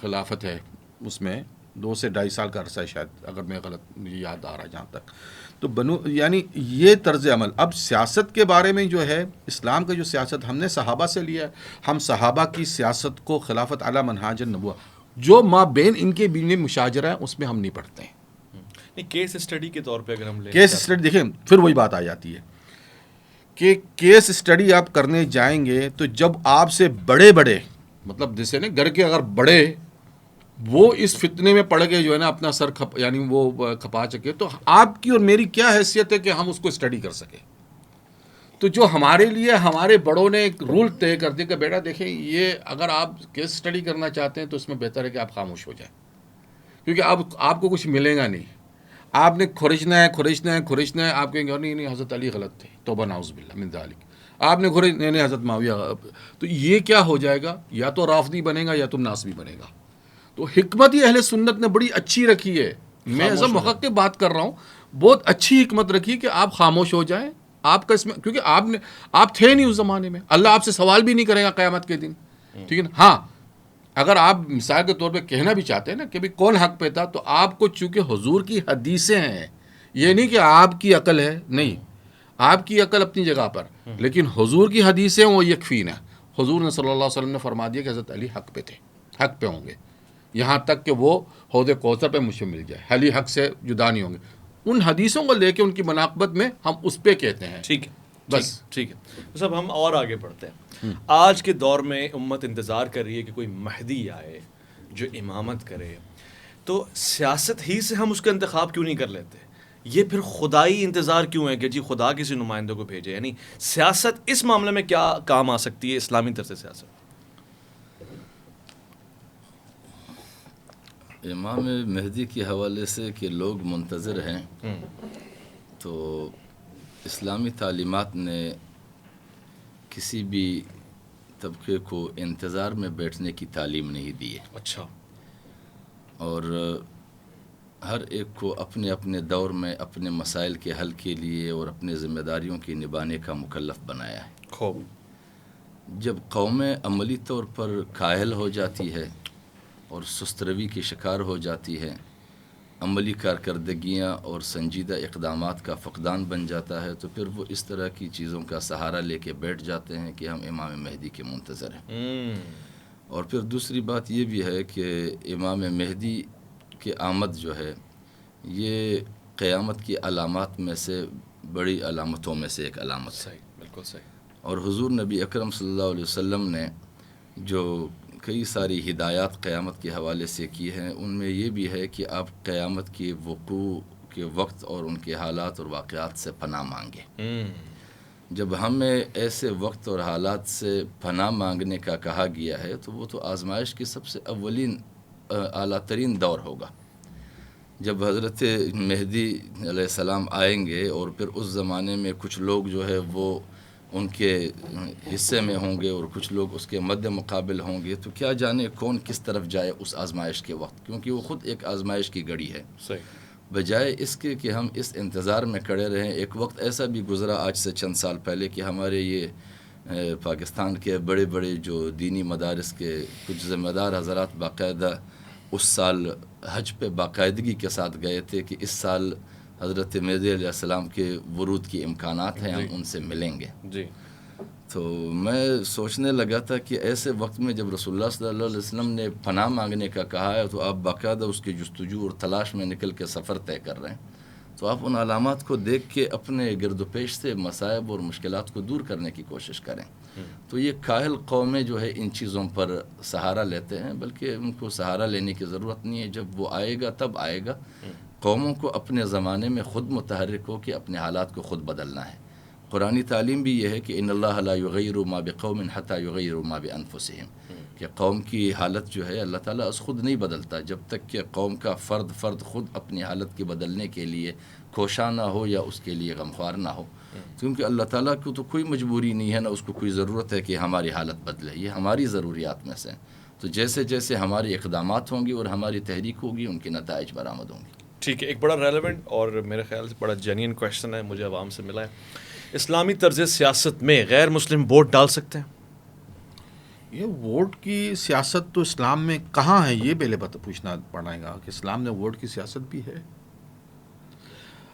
خلافت ہے اس میں 2 سے 2.5 سال کا عرصہ ہے شاید, اگر میں غلط مجھے یاد آ رہا ہے جہاں تک. تو یعنی یہ طرز عمل. اب سیاست کے بارے میں جو ہے اسلام کا جو سیاست ہم نے صحابہ سے لیا ہے, ہم صحابہ کی سیاست کو خلافت علی منہاج النبوہ جو ماں بین ان کے بیچ میں مشاجرہ ہے اس میں ہم نہیں پڑھتے ہیں. کیس اسٹڈی کے طور پہ اگر ہم لیں, کیس اسٹڈی دیکھیں پھر وہی بات آ جاتی ہے کہ کیس اسٹڈی آپ کرنے جائیں گے تو جب آپ سے بڑے مطلب جیسے نا گھر کے اگر بڑے وہ اس فتنے میں پڑ گئے جو ہے نا اپنا سر یعنی وہ کھپا چکے, تو آپ کی اور میری کیا حیثیت ہے کہ ہم اس کو اسٹڈی کر سکیں. تو جو ہمارے لیے ہمارے بڑوں نے ایک رول طے کر دیا کہ بیٹا دیکھیں یہ اگر آپ کیس اسٹڈی کرنا چاہتے ہیں تو اس میں بہتر ہے کہ آپ خاموش ہو جائیں, کیونکہ اب آپ کو کچھ ملے گا نہیں. آپ نے کھرچنا ہے آپ کہیں گے نہیں حضرت علی غلط تھے، توبہ نعوذ باللہ من ذالک. آپ نے نہیں حضرت معاویہ، تو یہ کیا ہو جائے گا؟ یا تو رافضی بنے گا یا تو ناصبی بنے گا. تو حکمت ہی اہل سنت نے بڑی اچھی رکھی ہے. میں ایسا محقق بات کر رہا ہوں، بہت اچھی حکمت رکھی کہ آپ خاموش ہو جائیں. آپ کا اس میں، کیونکہ آپ تھے نہیں اس زمانے میں، اللہ آپ سے سوال بھی نہیں کرے گا قیامت کے دن. ٹھیک ہے نا. ہاں اگر آپ مثال کے طور پہ کہنا بھی چاہتے ہیں نا کہ بھی کون حق پہ تھا، تو آپ کو چونکہ حضور کی حدیثیں ہیں، یہ نہیں کہ آپ کی عقل ہے، نہیں، آپ کی عقل اپنی جگہ پر، لیکن حضور کی حدیثیں وہ یکفین ہیں. حضور نے صلی اللہ علیہ وسلم نے فرما دیا کہ حضرت علی حق پہ تھے، حق پہ ہوں گے، یہاں تک کہ وہ حوض کوثر پہ مجھ سے مل جائے، علی حق سے جدا نہیں ہوں گے. ان حدیثوں کو لے کے ان کی مناقبت میں ہم اس پہ کہتے ہیں. ٹھیک ہے بس. ٹھیک ہے. صاحب ہم اور آگے بڑھتے ہیں. آج کے دور میں امت انتظار کر رہی ہے کہ کوئی مہدی آئے جو امامت کرے، تو سیاست ہی سے ہم اس کا انتخاب کیوں نہیں کر لیتے؟ یہ پھر خدائی انتظار کیوں ہے کہ جی خدا کسی نمائندوں کو بھیجے؟ یعنی سیاست اس معاملے میں کیا کام آ سکتی ہے، اسلامی طرز سیاست؟ امام مہدی کے حوالے سے کہ لوگ منتظر ہیں، تو اسلامی تعلیمات نے کسی بھی طبقے کو انتظار میں بیٹھنے کی تعلیم نہیں دی ہے. اچھا. اور ہر ایک کو اپنے اپنے دور میں اپنے مسائل کے حل کے لیے اور اپنے ذمہ داریوں کی نبھانے کا مکلف بنایا ہے. خوب. جب قومیں عملی طور پر کاہل ہو جاتی ہے اور سست روی کی شکار ہو جاتی ہے، عملی کارکردگیاں اور سنجیدہ اقدامات کا فقدان بن جاتا ہے، تو پھر وہ اس طرح کی چیزوں کا سہارا لے کے بیٹھ جاتے ہیں کہ ہم امام مہدی کے منتظر ہیں. اور پھر دوسری بات یہ بھی ہے کہ امام مہدی کی آمد جو ہے یہ قیامت کی علامات میں سے بڑی علامتوں میں سے ایک علامت ہے. صحیح، بالکل صحیح. اور حضور نبی اکرم صلی اللہ علیہ وسلم نے جو کئی ساری ہدایات قیامت کے حوالے سے کی ہیں، ان میں یہ بھی ہے کہ آپ قیامت کے وقوع کے وقت اور ان کے حالات اور واقعات سے پناہ مانگیں. جب ہمیں ایسے وقت اور حالات سے پناہ مانگنے کا کہا گیا ہے، تو وہ تو آزمائش کی سب سے اولین اعلیٰ ترین دور ہوگا، جب حضرت مہدی علیہ السلام آئیں گے. اور پھر اس زمانے میں کچھ لوگ جو ہے وہ ان کے حصے میں ہوں گے اور کچھ لوگ اس کے مد مقابل ہوں گے، تو کیا جانے کون کس طرف جائے اس آزمائش کے وقت، کیونکہ وہ خود ایک آزمائش کی گھڑی ہے. صحیح. بجائے اس کے کہ ہم اس انتظار میں کھڑے رہیں. ایک وقت ایسا بھی گزرا آج سے چند سال پہلے کہ ہمارے یہ پاکستان کے بڑے بڑے جو دینی مدارس کے کچھ ذمہ دار حضرات باقاعدہ اس سال حج پہ باقاعدگی کے ساتھ گئے تھے کہ اس سال حضرت مہدی علیہ السلام کے ورود کی امکانات ہیں، ہم ان سے ملیں گے. جی. تو میں سوچنے لگا تھا کہ ایسے وقت میں جب رسول اللہ صلی اللہ علیہ وسلم نے پناہ مانگنے کا کہا ہے، تو آپ باقاعدہ اس کی جستجو اور تلاش میں نکل کے سفر طے کر رہے ہیں. تو آپ ان علامات کو دیکھ کے اپنے گرد و پیش سے مصائب اور مشکلات کو دور کرنے کی کوشش کریں. تو یہ کاہل قومیں جو ہے ان چیزوں پر سہارا لیتے ہیں، بلکہ ان کو سہارا لینے کی ضرورت نہیں ہے. جب وہ آئے گا تب آئے گا. قوموں کو اپنے زمانے میں خود متحرک ہو کے اپنے حالات کو خود بدلنا ہے. قرآنی تعلیم بھی یہ ہے کہ ان اللہ لا یغیر ما بقوم حتی یغیروا ما بانفسہم، کہ قوم کی حالت جو ہے اللہ تعالیٰ از خود نہیں بدلتا جب تک کہ قوم کا فرد خود اپنی حالت کے بدلنے کے لیے کوشاں نہ ہو یا اس کے لیے غمخوار نہ ہو. کیونکہ اللہ تعالیٰ کو تو کوئی مجبوری نہیں ہے، نہ اس کو کوئی ضرورت ہے کہ ہماری حالت بدلے. یہ ہماری ضروریات میں سے ہیں. تو جیسے جیسے ہمارے اقدامات ہوں گی اور ہماری تحریک ہوگی، ان کے نتائج برآمد ہوں گے. ٹھیک ہے. ایک بڑا ریلیونٹ اور میرے خیال سے بڑا جینین کویشچن ہے، مجھے عوام سے ملا ہے. اسلامی طرز سیاست میں غیر مسلم ووٹ ڈال سکتے ہیں؟ یہ ووٹ کی سیاست تو اسلام میں کہاں ہے، یہ پہلے پوچھنا پڑے گا کہ اسلام نے ووٹ کی سیاست بھی ہے.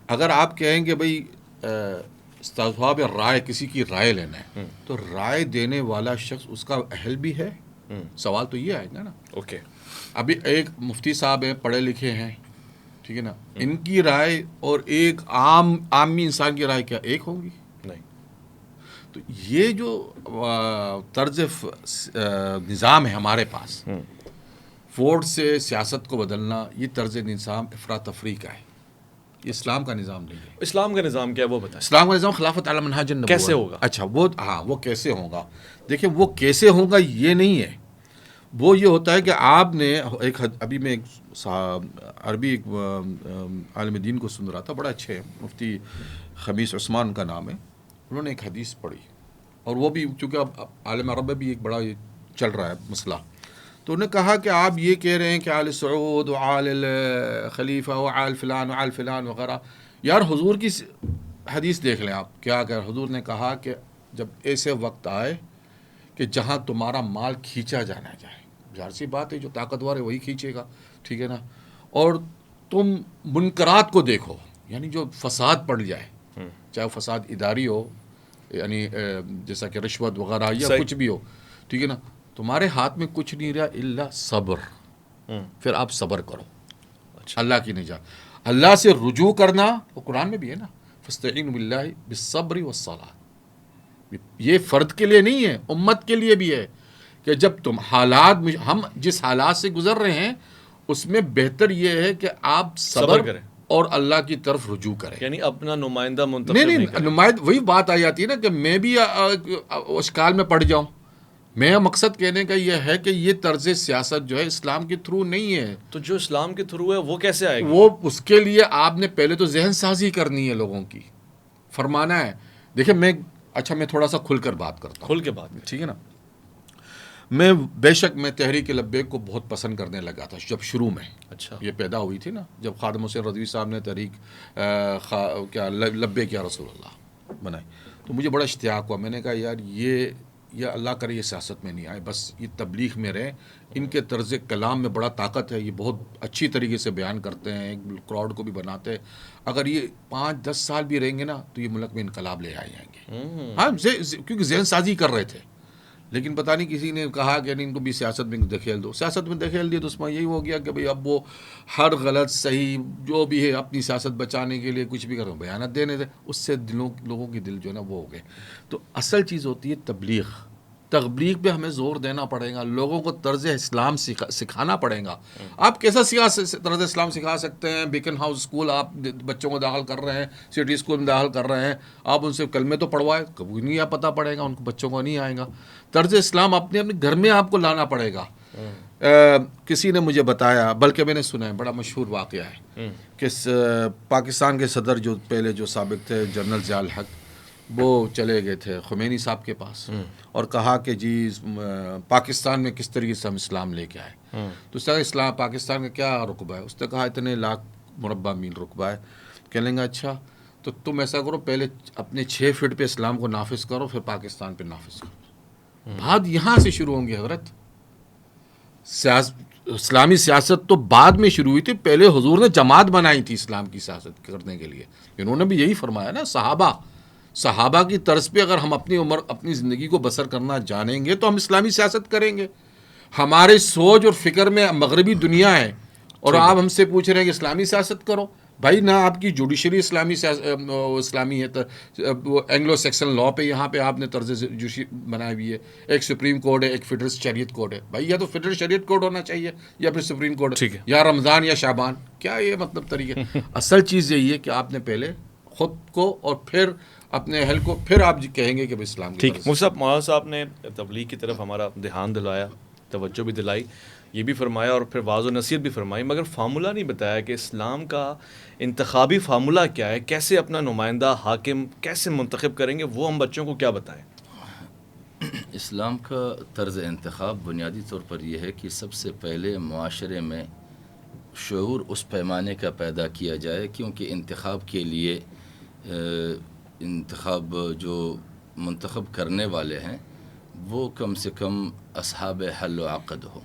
اگر آپ کہیں گے بھائی استصواب رائے، کسی کی رائے لینا ہے، تو رائے دینے والا شخص اس کا اہل بھی ہے. سوال تو یہ آئے گا نا. اوکے. ابھی ایک مفتی صاحب ہیں، پڑھے لکھے ہیں، ٹھیک ہے نا، ان کی رائے اور ایک عامی انسان کی رائے کیا ایک ہوگی؟ نہیں. تو یہ جو طرز نظام ہے ہمارے پاس، ووٹ سے سیاست کو بدلنا، یہ طرز نظام افراتفری کا ہے. یہ اسلام کا نظام نہیں ہے. اسلام کا نظام کیا ہے وہ بتائیں. اسلام کا نظام خلافت علی منہاج النبوہ. کیسے ہوگا؟ اچھا وہ کیسے ہوگا؟ دیکھیں وہ کیسے ہوگا یہ نہیں ہے، وہ یہ ہوتا ہے کہ آپ نے ایک ابھی میں ایک عربی ایک عالم دین کو سن رہا تھا، بڑا اچھے ہیں، مفتی خمیس عثمان کا نام ہے. انہوں نے ایک حدیث پڑھی، اور وہ بھی چونکہ اب عالم عرب میں بھی ایک بڑا یہ چل رہا ہے مسئلہ، تو انہوں نے کہا کہ آپ یہ کہہ رہے ہیں کہ آل سعود و آل خلیفہ و آل فلان و آل فلان وغیرہ. یار حضور کی حدیث دیکھ لیں آپ، کیا کہ حضور نے کہا کہ جب ایسے وقت آئے کہ جہاں تمہارا مال کھینچا جانا جائے، ظاہر سی بات ہے جو طاقتور ہے وہی کھینچے گا، ٹھیک ہے نا، اور تم منکرات کو دیکھو، یعنی جو فساد پڑ جائے، چاہے وہ فساد اداری ہو، یعنی جیسا کہ رشوت وغیرہ یا صحیح. کچھ بھی ہو، ٹھیک ہے نا، تمہارے ہاتھ میں کچھ نہیں رہا الا صبر. پھر آپ صبر کرو، اچھا. اللہ کی نجات، اللہ سے رجوع کرنا، وہ قرآن میں بھی ہے نا، فاستعینوا باللہ بالصبر والصلاۃ. یہ فرد کے لیے نہیں ہے، امت کے لیے بھی ہے، کہ جب تم حالات، ہم جس حالات سے گزر رہے ہیں اس میں بہتر یہ ہے کہ آپ صبر کریں اور اللہ کی طرف رجوع کریں. یعنی اپنا نمائندہ منتخب نہیں کریں. نمائند وہی بات آ جاتی ہے نا کہ میں بھی اشکال میں پڑ جاؤں. میرا مقصد کہنے کا یہ ہے کہ یہ طرز سیاست جو ہے اسلام کے تھرو نہیں ہے. تو جو اسلام کے تھرو ہے وہ کیسے آئے گی؟ وہ اس کے لیے آپ نے پہلے تو ذہن سازی کرنی ہے، لوگوں کی فرمانا ہے. دیکھیں میں تھوڑا سا کھل کر بات کرتا ہوں، کھل کے بات. ٹھیک ہے نا. میں بے شک میں تحریک لبیک کو بہت پسند کرنے لگا تھا جب شروع میں اچھا. یہ پیدا ہوئی تھی نا، جب خادم حسین رضوی صاحب نے تحریک کیا لبیک یا رسول اللہ بنائی، تو مجھے بڑا اشتیاق ہوا. میں نے کہا یار یہ اللہ کرے یہ سیاست میں نہیں آئے، بس یہ تبلیغ میں رہیں. ان کے طرز کلام میں بڑا طاقت ہے، یہ بہت اچھی طریقے سے بیان کرتے ہیں، ایک کراؤڈ کو بھی بناتے ہیں. اگر یہ 5-10 سال بھی رہیں گے نا تو یہ ملک میں انقلاب لے آئے جائیں گے. ہاں کیونکہ ذہن سازی کر رہے تھے، لیکن پتہ نہیں کسی نے کہا کہ ان کو بھی سیاست میں دکھیل دو. سیاست میں دکھیل دی تو اس میں یہی ہو گیا کہ بھئی اب وہ ہر غلط صحیح جو بھی ہے اپنی سیاست بچانے کے لیے کچھ بھی کرو، بیانات دینے تھے، اس سے لوگوں کی دل جو ہے نا وہ ہو گئے. تو اصل چیز ہوتی ہے تبلیغ پہ ہمیں زور دینا پڑے گا، لوگوں کو طرز اسلام سکھانا پڑے گا. آپ کیسا طرز اسلام سکھا سکتے ہیں؟ بیکن ہاؤس اسکول آپ بچوں کو داخل کر رہے ہیں، سٹی اسکول میں داخل کر رہے ہیں، آپ ان سے کلمے تو پڑھوائے، کبھی نہیں پتہ پڑے گا ان کو، بچوں کو نہیں آئے گا. طرز اسلام اپنے گھر میں آپ کو لانا پڑے گا. کسی نے مجھے بتایا، بلکہ میں نے سنا ہے، بڑا مشہور واقعہ ہے کہ پاکستان کے صدر جو پہلے جو سابق تھے جنرل ضیاء الحق، وہ چلے گئے تھے خمینی صاحب کے پاس اور کہا کہ جی پاکستان میں کس طریقے سے ہم اسلام لے کے آئے. تو اس نے کہا اسلام پاکستان کا کیا رقبہ ہے؟ اس نے کہا اتنے لاکھ مربع میل رقبہ ہے. کہنے گا اچھا تو تم ایسا کرو، پہلے اپنے 6 فٹ پہ اسلام کو نافذ کرو، پھر پاکستان پہ نافذ کرو. بات یہاں سے شروع ہوں گی حضرت. اسلامی سیاست تو بعد میں شروع ہوئی تھی، پہلے حضور نے جماعت بنائی تھی اسلام کی سیاست کرنے کے لیے. انہوں نے بھی یہی فرمایا نا، صحابہ کی طرز پہ اگر ہم اپنی زندگی کو بسر کرنا جانیں گے تو ہم اسلامی سیاست کریں گے. ہمارے سوچ اور فکر میں مغربی دنیا ہے اور آپ ہم سے پوچھ رہے ہیں کہ اسلامی سیاست کرو. بھائی نہ آپ کی جوڈیشری اسلامی ہے، وہ اینگلو سیکسن لا پہ یہاں پہ آپ نے طرز جوڈیشری بنائی ہوئی ہے. ایک سپریم کورٹ ہے، ایک فیڈرل شریعت کورٹ ہے. بھائی یا تو فیڈرل شریعت کورٹ ہونا چاہیے یا پھر سپریم کورٹ، یا رمضان یا شعبان. کیا یہ مطلب طریقہ؟ اصل چیز یہی ہے کہ آپ نے پہلے خود کو اور پھر اپنے اہل کو، پھر آپ کہیں گے کہ اسلام کی. ٹھیک. مولانا صاحب نے تبلیغ کی طرف ہمارا دھیان دلایا، توجہ بھی دلائی، یہ بھی فرمایا اور پھر واضح نصیحت بھی فرمائی، مگر فارمولہ نہیں بتایا کہ اسلام کا انتخابی فارمولہ کیا ہے، کیسے اپنا نمائندہ حاکم کیسے منتخب کریں گے، وہ ہم بچوں کو کیا بتائیں؟ اسلام کا طرز انتخاب بنیادی طور پر یہ ہے کہ سب سے پہلے معاشرے میں شعور اس پیمانے کا پیدا کیا جائے، کیونکہ انتخاب کے لیے انتخاب جو منتخب کرنے والے ہیں وہ کم سے کم اصحاب حل و عقد ہو.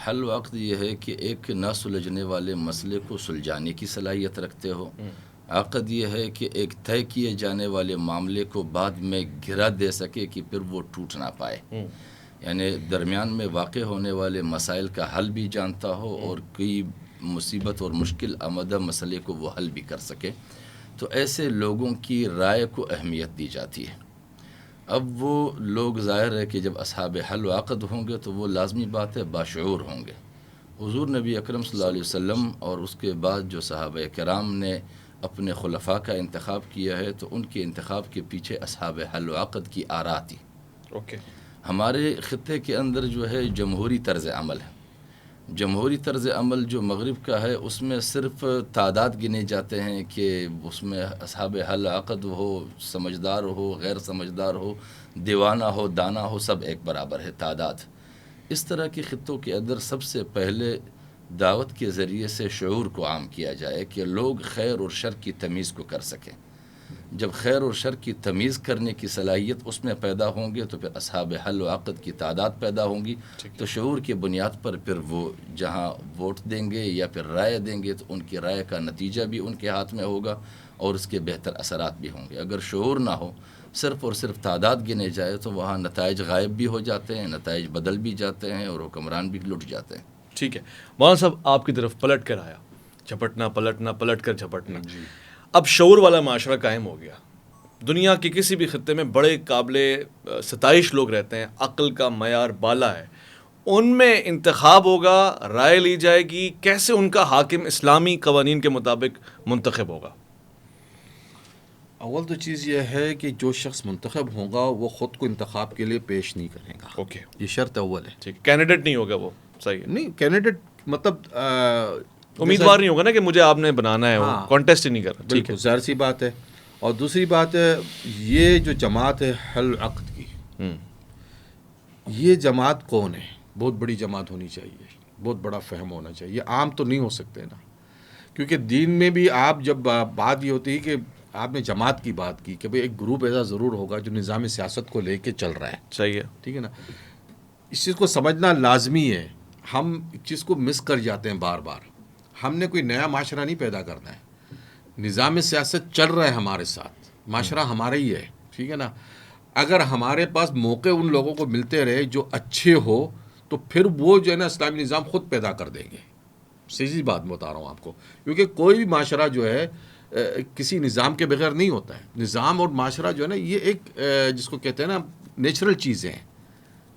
حل و عقد یہ ہے کہ ایک نہ سلجھنے والے مسئلے کو سلجھانے کی صلاحیت رکھتے ہو. عقد یہ ہے کہ ایک طے کیے جانے والے معاملے کو بعد میں گرا دے سکے کہ پھر وہ ٹوٹ نہ پائے، یعنی درمیان میں واقع ہونے والے مسائل کا حل بھی جانتا ہو اور کوئی مصیبت اور مشکل آمدہ مسئلے کو وہ حل بھی کر سکے. تو ایسے لوگوں کی رائے کو اہمیت دی جاتی ہے. اب وہ لوگ ظاہر ہے کہ جب اصحاب حل و عقد ہوں گے تو وہ لازمی بات ہے باشعور ہوں گے. حضور نبی اکرم صلی اللہ علیہ وسلم اور اس کے بعد جو صحابہ کرام نے اپنے خلفاء کا انتخاب کیا ہے تو ان کے انتخاب کے پیچھے اصحاب حل و عقد کی آراء تھی. ہمارے خطے کے اندر جو ہے جمہوری طرز عمل ہے. جمہوری طرز عمل جو مغرب کا ہے اس میں صرف تعداد گنے جاتے ہیں کہ اس میں اصحاب حل عقد ہو، سمجھدار ہو، غیر سمجھدار ہو، دیوانہ ہو، دانا ہو، سب ایک برابر ہے تعداد. اس طرح کے خطوں کے اندر سب سے پہلے دعوت کے ذریعے سے شعور کو عام کیا جائے کہ لوگ خیر اور شر کی تمیز کو کر سکیں. جب خیر اور شر کی تمیز کرنے کی صلاحیت اس میں پیدا ہوں گے تو پھر اصحاب حل و عقد کی تعداد پیدا ہوں گی. تو شعور کی بنیاد پر پھر وہ جہاں ووٹ دیں گے یا پھر رائے دیں گے تو ان کی رائے کا نتیجہ بھی ان کے ہاتھ میں ہوگا اور اس کے بہتر اثرات بھی ہوں گے. اگر شعور نہ ہو، صرف اور صرف تعداد گنے جائے تو وہاں نتائج غائب بھی ہو جاتے ہیں، نتائج بدل بھی جاتے ہیں اور حکمران بھی لٹ جاتے ہیں. ٹھیک ہے مولانا صاحب، آپ کی طرف پلٹ کر آیا، جھپٹنا پلٹنا، پلٹ کر جھپٹنا. اب شعور والا معاشرہ قائم ہو گیا. دنیا کے کسی بھی خطے میں بڑے قابل ستائش لوگ رہتے ہیں، عقل کا معیار بالا ہے. ان میں انتخاب ہوگا، رائے لی جائے گی، کیسے ان کا حاکم اسلامی قوانین کے مطابق منتخب ہوگا؟ اول تو چیز یہ ہے کہ جو شخص منتخب ہوگا وہ خود کو انتخاب کے لیے پیش نہیں کرے گا. اوکے، یہ شرط اول ہے. ٹھیک، کینڈیڈیٹ نہیں ہوگا وہ. صحیح ہے. نہیں کینڈیڈیٹ مطلب امیدوار نہیں ہوگا نا کہ مجھے آپ نے بنانا ہے، وہ کانٹیسٹ ہی نہیں کر رہا. ٹھیک ہے، بالکل ظاہر سی بات ہے. اور دوسری بات ہے، یہ جو جماعت ہے حل عقد کی، یہ جماعت کون ہے؟ بہت بڑی جماعت ہونی چاہیے، بہت بڑا فہم ہونا چاہیے. عام تو نہیں ہو سکتے نا، کیونکہ دین میں بھی آپ جب بات یہ ہوتی ہے کہ آپ نے جماعت کی بات کی کہ بھئی ایک گروپ ایسا ضرور ہوگا جو نظام سیاست کو لے کے چل رہا ہے. صحیح ہے. ٹھیک ہے نا، اس چیز کو سمجھنا لازمی ہے. ہم اس چیز کو مس کر جاتے ہیں بار بار. ہم نے کوئی نیا معاشرہ نہیں پیدا کرنا ہے. نظام سیاست چل رہا ہے ہمارے ساتھ، معاشرہ ہمارا ہی ہے. ٹھیک ہے نا. اگر ہمارے پاس موقع ان لوگوں کو ملتے رہے جو اچھے ہو تو پھر وہ جو ہے نا اسلامی نظام خود پیدا کر دیں گے. سیدھی بات میں بتا رہا ہوں آپ کو، کیونکہ کوئی بھی معاشرہ جو ہے کسی نظام کے بغیر نہیں ہوتا ہے. نظام اور معاشرہ جو ہے نا یہ ایک جس کو کہتے ہیں نا نیچرل چیزیں ہیں.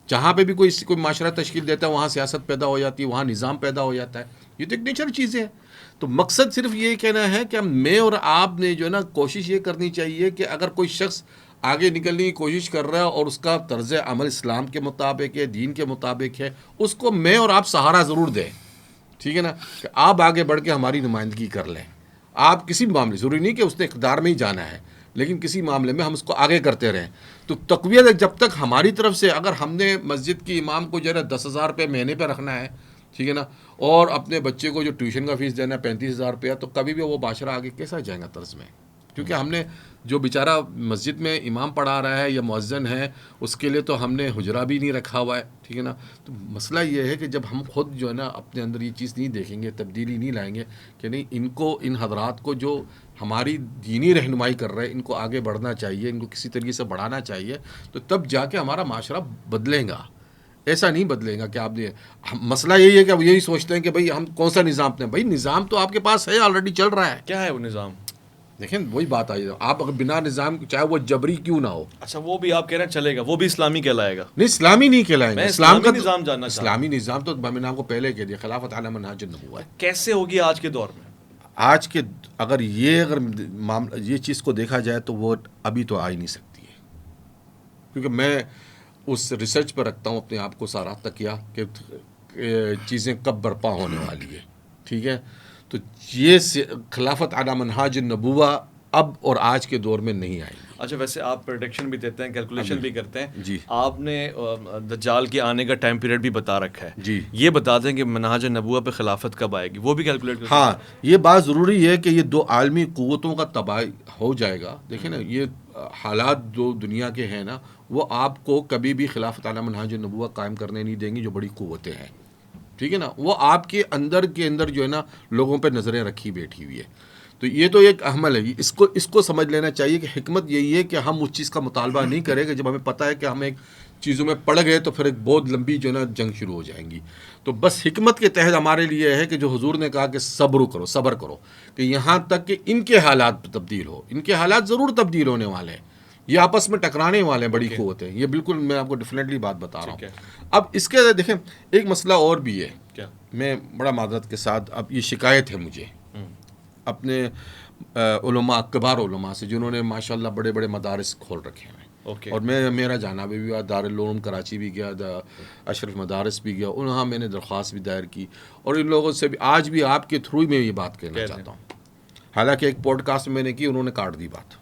جہاں پہ بھی کوئی معاشرہ تشکیل دیتا ہے وہاں سیاست پیدا ہو جاتی ہے، وہاں نظام پیدا ہو جاتا ہے. یہ تو ایک نیچرل چیزیں ہیں. تو مقصد صرف یہ کہنا ہے کہ میں اور آپ نے جو ہے نا کوشش یہ کرنی چاہیے کہ اگر کوئی شخص آگے نکلنے کی کوشش کر رہا ہے اور اس کا طرز عمل اسلام کے مطابق ہے، دین کے مطابق ہے، اس کو میں اور آپ سہارا ضرور دیں. ٹھیک ہے نا، کہ آپ آگے بڑھ کے ہماری نمائندگی کر لیں. آپ کسی معاملے، ضروری نہیں کہ اس نے اقتدار میں ہی جانا ہے، لیکن کسی معاملے میں ہم اس کو آگے کرتے رہیں. تو تقویت جب تک ہماری طرف سے، اگر ہم نے مسجد کی امام کو جو ہے 10,000 روپے مہینے پہ رکھنا ہے، ٹھیک ہے نا، اور اپنے بچے کو جو ٹیوشن کا فیس دینا ہے 35,000 روپیہ، تو کبھی بھی وہ معاشرہ آگے کیسا جائے گا طرز میں؟ کیونکہ ہم نے جو بیچارہ مسجد میں امام پڑھا رہا ہے یا مؤذن ہے، اس کے لیے تو ہم نے حجرہ بھی نہیں رکھا ہوا ہے. ٹھیک ہے نا. تو مسئلہ یہ ہے کہ جب ہم خود جو ہے نا اپنے اندر یہ چیز نہیں دیکھیں گے، تبدیلی نہیں لائیں گے کہ نہیں ان حضرات کو جو ہماری دینی رہنمائی کر رہے ہیں، ان کو آگے بڑھنا چاہیے، ان کو کسی طریقے سے بڑھانا چاہیے، تو تب جا کے ہمارا معاشرہ بدلے گا. ایسا نہیں بدلے گا کہ آپ نے، مسئلہ یہی ہے کہ اب یہی سوچتے ہیں کہ بھئی ہم کون سا نظام اپنے، بھئی نظام تو آپ کے پاس ہے، آلریڈی چل رہا ہے. کیا ہے وہ نظام؟ دیکھیں وہی بات آئی، آپ اگر بنا نظام، چاہے وہ جبری کیوں نہ ہو. اچھا، وہ بھی آپ کہہ رہے ہیں چلے گا، وہ بھی اسلامی کہلائے گا؟ نہیں، اسلامی نہیں کہلائیں گے. میں اسلام کا نظام جاننا چاہتا ہوں. اسلامی نظام تو میں نے آپ کو پہلے کہہ دیا، خلافت علی منہاج النبوہ ہے. کیسے ہوگی آج کے دور میں؟ آج کے اگر معاملہ یہ چیز کو دیکھا جائے تو وہ ابھی تو آ ہی نہیں سکتی ہے، کیونکہ میں اس ریسرچ پر رکھتا ہوں اپنے آپ کو سارا تکیہ کہ چیزیں کب برپا ہونے والی ہے. ٹھیک ہے. تو یہ خلافت علی منہاج النبوہ اب اور آج کے دور میں نہیں آئے گی. اچھا، ویسے آپ پریڈکشن بھی دیتے ہیں، کیلکولیشن بھی کرتے ہیں. جی. آپ نے دجال کے آنے کا ٹائم پیریڈ بھی بتا رکھا ہے. جی. یہ بتا دیں کہ منہاج نبوہ پہ خلافت کب آئے گی، وہ بھی کیلکولیٹ کرتے ہیں. ہاں، یہ بات ضروری ہے کہ یہ دو عالمی قوتوں کا تباہی ہو جائے گا. دیکھیں نا، یہ حالات جو دنیا کے ہیں نا، وہ آپ کو کبھی بھی خلافت علی منہاج النبوہ قائم کرنے نہیں دیں گی. جو بڑی قوتیں ہیں، ٹھیک ہے نا، وہ آپ کے اندر جو ہے نا لوگوں پہ نظریں رکھی بیٹھی ہوئی ہے. تو یہ تو ایک عمل ہے. اس کو سمجھ لینا چاہیے کہ حکمت یہی ہے کہ ہم اس چیز کا مطالبہ نہیں کریں کہ جب ہمیں پتہ ہے کہ ہم ایک چیزوں میں پڑ گئے تو پھر ایک بہت لمبی جو ہے نا جنگ شروع ہو جائیں گی. تو بس حکمت کے تحت ہمارے لیے ہے کہ جو حضور نے کہا کہ صبر کرو کہ یہاں تک کہ ان کے حالات تبدیل ہو. ان کے حالات ضرور تبدیل ہونے والے ہیں، یہ آپس میں ٹکرانے والے ہیں، بڑی قوتیں. یہ بالکل میں آپ کو ڈیفینیٹلی بات بتا رہا ہوں. اب اس کے دیکھیں ایک مسئلہ اور بھی ہے. کیا؟ میں بڑا معذرت کے ساتھ، اب یہ شکایت ہے مجھے اپنے علماء، کبار علماء سے، جنہوں نے ماشاءاللہ بڑے بڑے مدارس کھول رکھے ہیں. اوکے. اور میرا جانا بھی ہوا، دارالعلوم کراچی بھی گیا، اشرف مدارس بھی گیا، وہاں میں نے درخواست بھی دائر کی، اور ان لوگوں سے بھی آج بھی آپ کے تھرو میں یہ بات کہنا چاہتا ہوں. حالانکہ ایک پوڈ کاسٹ میں نے کی، انہوں نے کاٹ دی بات،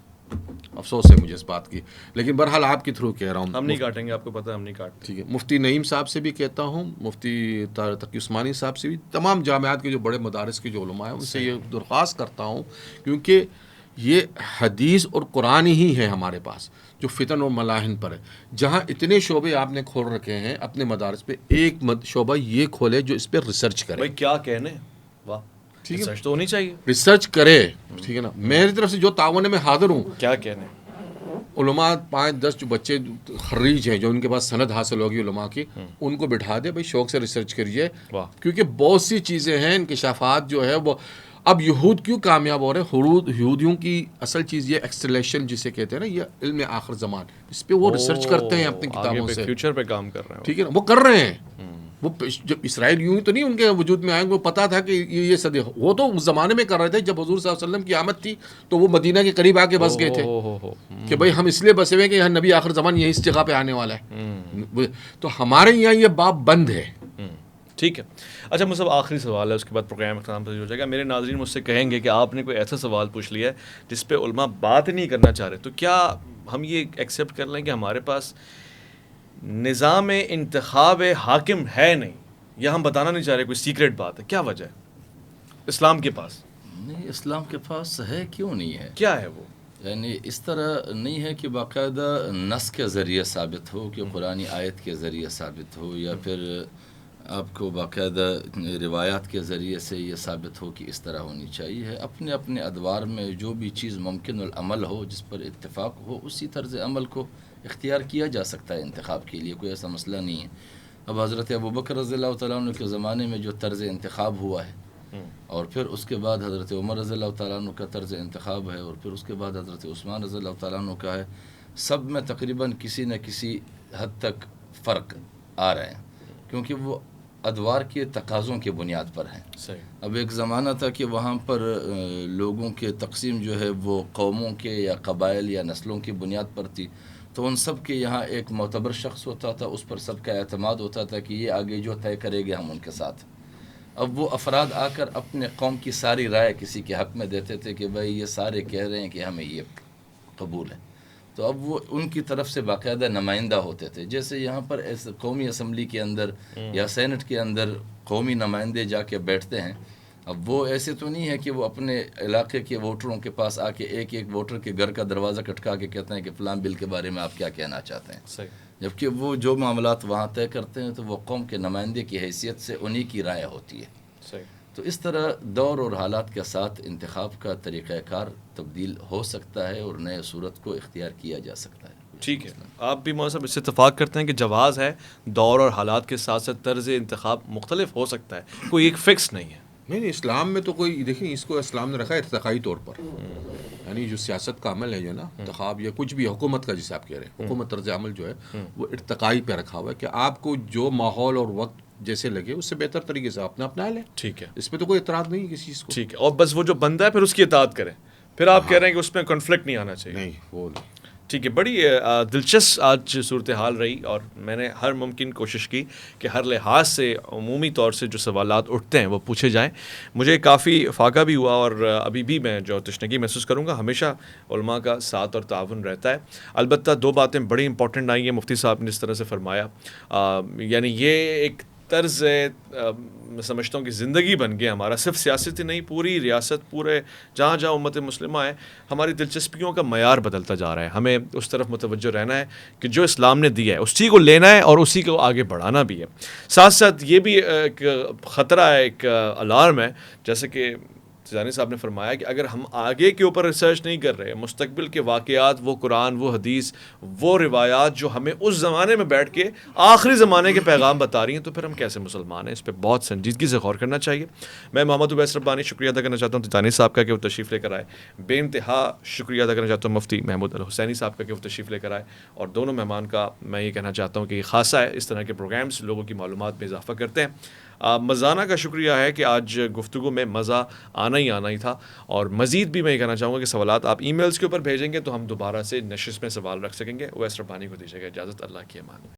افسوس ہے مجھے اس بات کی، لیکن بہرحال آپ کے تھرو کہہ رہا ہوں. ہم نہیں کاٹیں گے، آپ کو پتہ ہے ہم نہیں کاٹتے. ٹھیک ہے. مفتی نعیم صاحب سے بھی کہتا ہوں، مفتی تقی عثمانی صاحب سے بھی، تمام جامعات کے جو بڑے مدارس کے جو علماء ہیں ان سے یہ درخواست کرتا ہوں، کیونکہ یہ حدیث اور قرآن ہی ہے ہمارے پاس جو فتن اور ملاحن پر ہے. جہاں اتنے شعبے آپ نے کھول رکھے ہیں اپنے مدارس پہ، ایک شعبہ یہ کھولے جو اس پہ ریسرچ کرے. بھائی کیا کہنے، واہ، ریسرچ تو ہونی چاہیے. ریسرچ کرے، ٹھیک ہے نا. میری طرف سے جو تعاون ہے میں حاضر ہوں. کیا کہنے علماء 5-10 جو بچے خریج ہیں، جو ان کے پاس سند حاصل ہوگی علماء کی، ان کو بٹھا دے، بھائی شوق سے ریسرچ کریے، کیونکہ بہت سی چیزیں ہیں، انکشافات جو ہے وہ اب یہود کیوں کامیاب ہو رہے ہیں. یہودیوں کی اصل چیز یہ ایکسٹریلیشن جسے کہتے ہیں نا، یہ علم آخر زمان، اس پہ وہ ریسرچ کرتے ہیں اپنی کتابوں سے، فیوچر پہ کام کر رہے ہیں. ٹھیک ہے نا. وہ کر رہے ہیں. وہ جب اسرائیل یوں ہی تو نہیں ان کے وجود میں آئے، وہ پتا تھا کہ یہ صدی، وہ تو اس زمانے میں کر رہے تھے جب حضور صلی اللہ علیہ وسلم کی آمد تھی تو وہ مدینہ کے قریب آ کے بس گئے تھے کہ بھائی ہم اس لیے بسے ہوئے کہ یہاں نبی آخر زمان یہی اس جگہ پہ آنے والا ہے. تو ہمارے یہاں یہ باب بند ہے. ٹھیک ہے. اچھا مصعب، آخری سوال ہے، اس کے بعد پروگرام اختتام پذیر ہو جائے گا. میرے ناظرین مجھ سے کہیں گے کہ آپ نے کوئی ایسا سوال پوچھ لیا ہے جس پہ علماء بات نہیں کرنا چاہ رہے، تو کیا ہم یہ ایکسیپٹ کر لیں کہ ہمارے پاس نظام انتخاب حاکم ہے نہیں، یا ہم بتانا نہیں چاہ رہے، کوئی سیکریٹ بات ہے؟ کیا وجہ ہے اسلام کے پاس؟ نہیں، اسلام کے پاس ہے، کیوں نہیں ہے؟ کیا ہے وہ؟ یعنی اس طرح نہیں ہے کہ باقاعدہ نص کے ذریعے ثابت ہو، کہ قرآنی آیت کے ذریعے ثابت ہو، یا پھر آپ کو باقاعدہ روایات کے ذریعے سے یہ ثابت ہو کہ اس طرح ہونی چاہیے. اپنے اپنے ادوار میں جو بھی چیز ممکن العمل ہو، جس پر اتفاق ہو، اسی طرز عمل کو اختیار کیا جا سکتا ہے انتخاب کے لیے، کوئی ایسا مسئلہ نہیں ہے. اب حضرت ابوبکر رضی اللہ تعالیٰ عنہ کے زمانے میں جو طرز انتخاب ہوا ہے، اور پھر اس کے بعد حضرت عمر رضی اللہ تعالیٰ عنہ کا طرز انتخاب ہے، اور پھر اس کے بعد حضرت عثمان رضی اللہ تعالیٰ عنہ کا ہے، سب میں تقریباً کسی نہ کسی حد تک فرق آ رہے ہیں، کیونکہ وہ ادوار کے تقاضوں کے بنیاد پر ہیں. صحیح. اب ایک زمانہ تھا کہ وہاں پر لوگوں کے تقسیم جو ہے وہ قوموں کے یا قبائل یا نسلوں کی بنیاد پر تھی، تو ان سب کے یہاں ایک معتبر شخص ہوتا تھا، اس پر سب کا اعتماد ہوتا تھا کہ یہ آگے جو طے کرے گے ہم ان کے ساتھ. اب وہ افراد آ کر اپنے قوم کی ساری رائے کسی کے حق میں دیتے تھے کہ بھائی یہ سارے کہہ رہے ہیں کہ ہمیں یہ قبول ہے، تو اب وہ ان کی طرف سے باقاعدہ نمائندہ ہوتے تھے. جیسے یہاں پر قومی اسمبلی کے اندر یا سینٹ کے اندر قومی نمائندے جا کے بیٹھتے ہیں، اب وہ ایسے تو نہیں ہے کہ وہ اپنے علاقے کے ووٹروں کے پاس آ کے ایک ایک ووٹر کے گھر کا دروازہ کھٹکا کے کہتے ہیں کہ فلاں بل کے بارے میں آپ کیا کہنا چاہتے ہیں. صحیح. جبکہ وہ جو معاملات وہاں طے کرتے ہیں تو وہ قوم کے نمائندے کی حیثیت سے انہی کی رائے ہوتی ہے. صحیح. تو اس طرح دور اور حالات کے ساتھ انتخاب کا طریقہ کار تبدیل ہو سکتا ہے اور نئے صورت کو اختیار کیا جا سکتا ہے. ٹھیک ہے. آپ بھی مولانا صاحب اس سے اتفاق کرتے ہیں کہ جواز ہے، دور اور حالات کے ساتھ ساتھ طرز انتخاب مختلف ہو سکتا ہے، کوئی ایک فکس نہیں ہے. نہیں، اسلام میں تو کوئی، دیکھیں اس کو اسلام نے رکھا ہے ارتقائی طور پر، یعنی جو سیاست کا عمل ہے جو نا انتخاب یا کچھ بھی حکومت کا جسے آپ کہہ رہے ہیں، حکومت طرز عمل جو ہے وہ ارتقائی پہ رکھا ہوا ہے کہ آپ کو جو ماحول اور وقت جیسے لگے اس سے بہتر طریقے سے اپنا لیں. ٹھیک ہے. اس پہ تو کوئی اعتراض نہیں ہے کسی چیز کو. ٹھیک ہے. اور بس وہ جو بندہ ہے پھر اس کی اطاعت کریں. پھر آپ کہہ رہے ہیں کہ اس میں کنفلکٹ نہیں آنا چاہیے. نہیں، وہ نہیں. ٹھیک ہے. بڑی دلچسپ آج صورتحال رہی، اور میں نے ہر ممکن کوشش کی کہ ہر لحاظ سے عمومی طور سے جو سوالات اٹھتے ہیں وہ پوچھے جائیں. مجھے کافی فاقہ بھی ہوا، اور ابھی بھی میں جو تشنگی محسوس کروں گا. ہمیشہ علماء کا ساتھ اور تعاون رہتا ہے. البتہ 2 باتیں بڑی امپورٹنٹ آئی ہیں مفتی صاحب نے جس طرح سے فرمایا، یعنی یہ ایک طرز میں سمجھتا ہوں کہ زندگی بن گیا ہمارا، صرف سیاست ہی نہیں، پوری ریاست، پورے جہاں جہاں امت مسلمہ ہے، ہماری دلچسپیوں کا معیار بدلتا جا رہا ہے. ہمیں اس طرف متوجہ رہنا ہے کہ جو اسلام نے دیا ہے اسی کو لینا ہے اور اسی کو آگے بڑھانا بھی ہے. ساتھ ساتھ یہ بھی ایک خطرہ ہے، ایک الارم ہے، جیسے کہ تیجانی صاحب نے فرمایا کہ اگر ہم آگے کے اوپر ریسرچ نہیں کر رہے، مستقبل کے واقعات، وہ قرآن، وہ حدیث، وہ روایات جو ہمیں اس زمانے میں بیٹھ کے آخری زمانے کے پیغام بتا رہی ہیں، تو پھر ہم کیسے مسلمان ہیں؟ اس پہ بہت سنجیدگی سے غور کرنا چاہیے. میں محمد اویس ربانی شکریہ ادا کرنا چاہتا ہوں تیجانی صاحب کا کہ وہ تشریف لے کر آئے. بے انتہا شکریہ ادا کرنا چاہتا ہوں مفتی محمود الحسینی صاحب کا کہ وہ تشریف لے کر آئے. اور دونوں مہمان کا میں یہ کہنا چاہتا ہوں کہ یہ خاصہ ہے، اس طرح کے پروگرامز لوگوں کی معلومات میں اضافہ کرتے ہیں. مزانہ کا شکریہ ہے کہ آج گفتگو میں مزہ آنا ہی آنا ہی تھا. اور مزید بھی میں یہ کہنا چاہوں گا کہ سوالات آپ ای میلز کے اوپر بھیجیں گے تو ہم دوبارہ سے نشست میں سوال رکھ سکیں گے. اویس ربانی کو دیجیے گا اجازت. اللہ کی امان.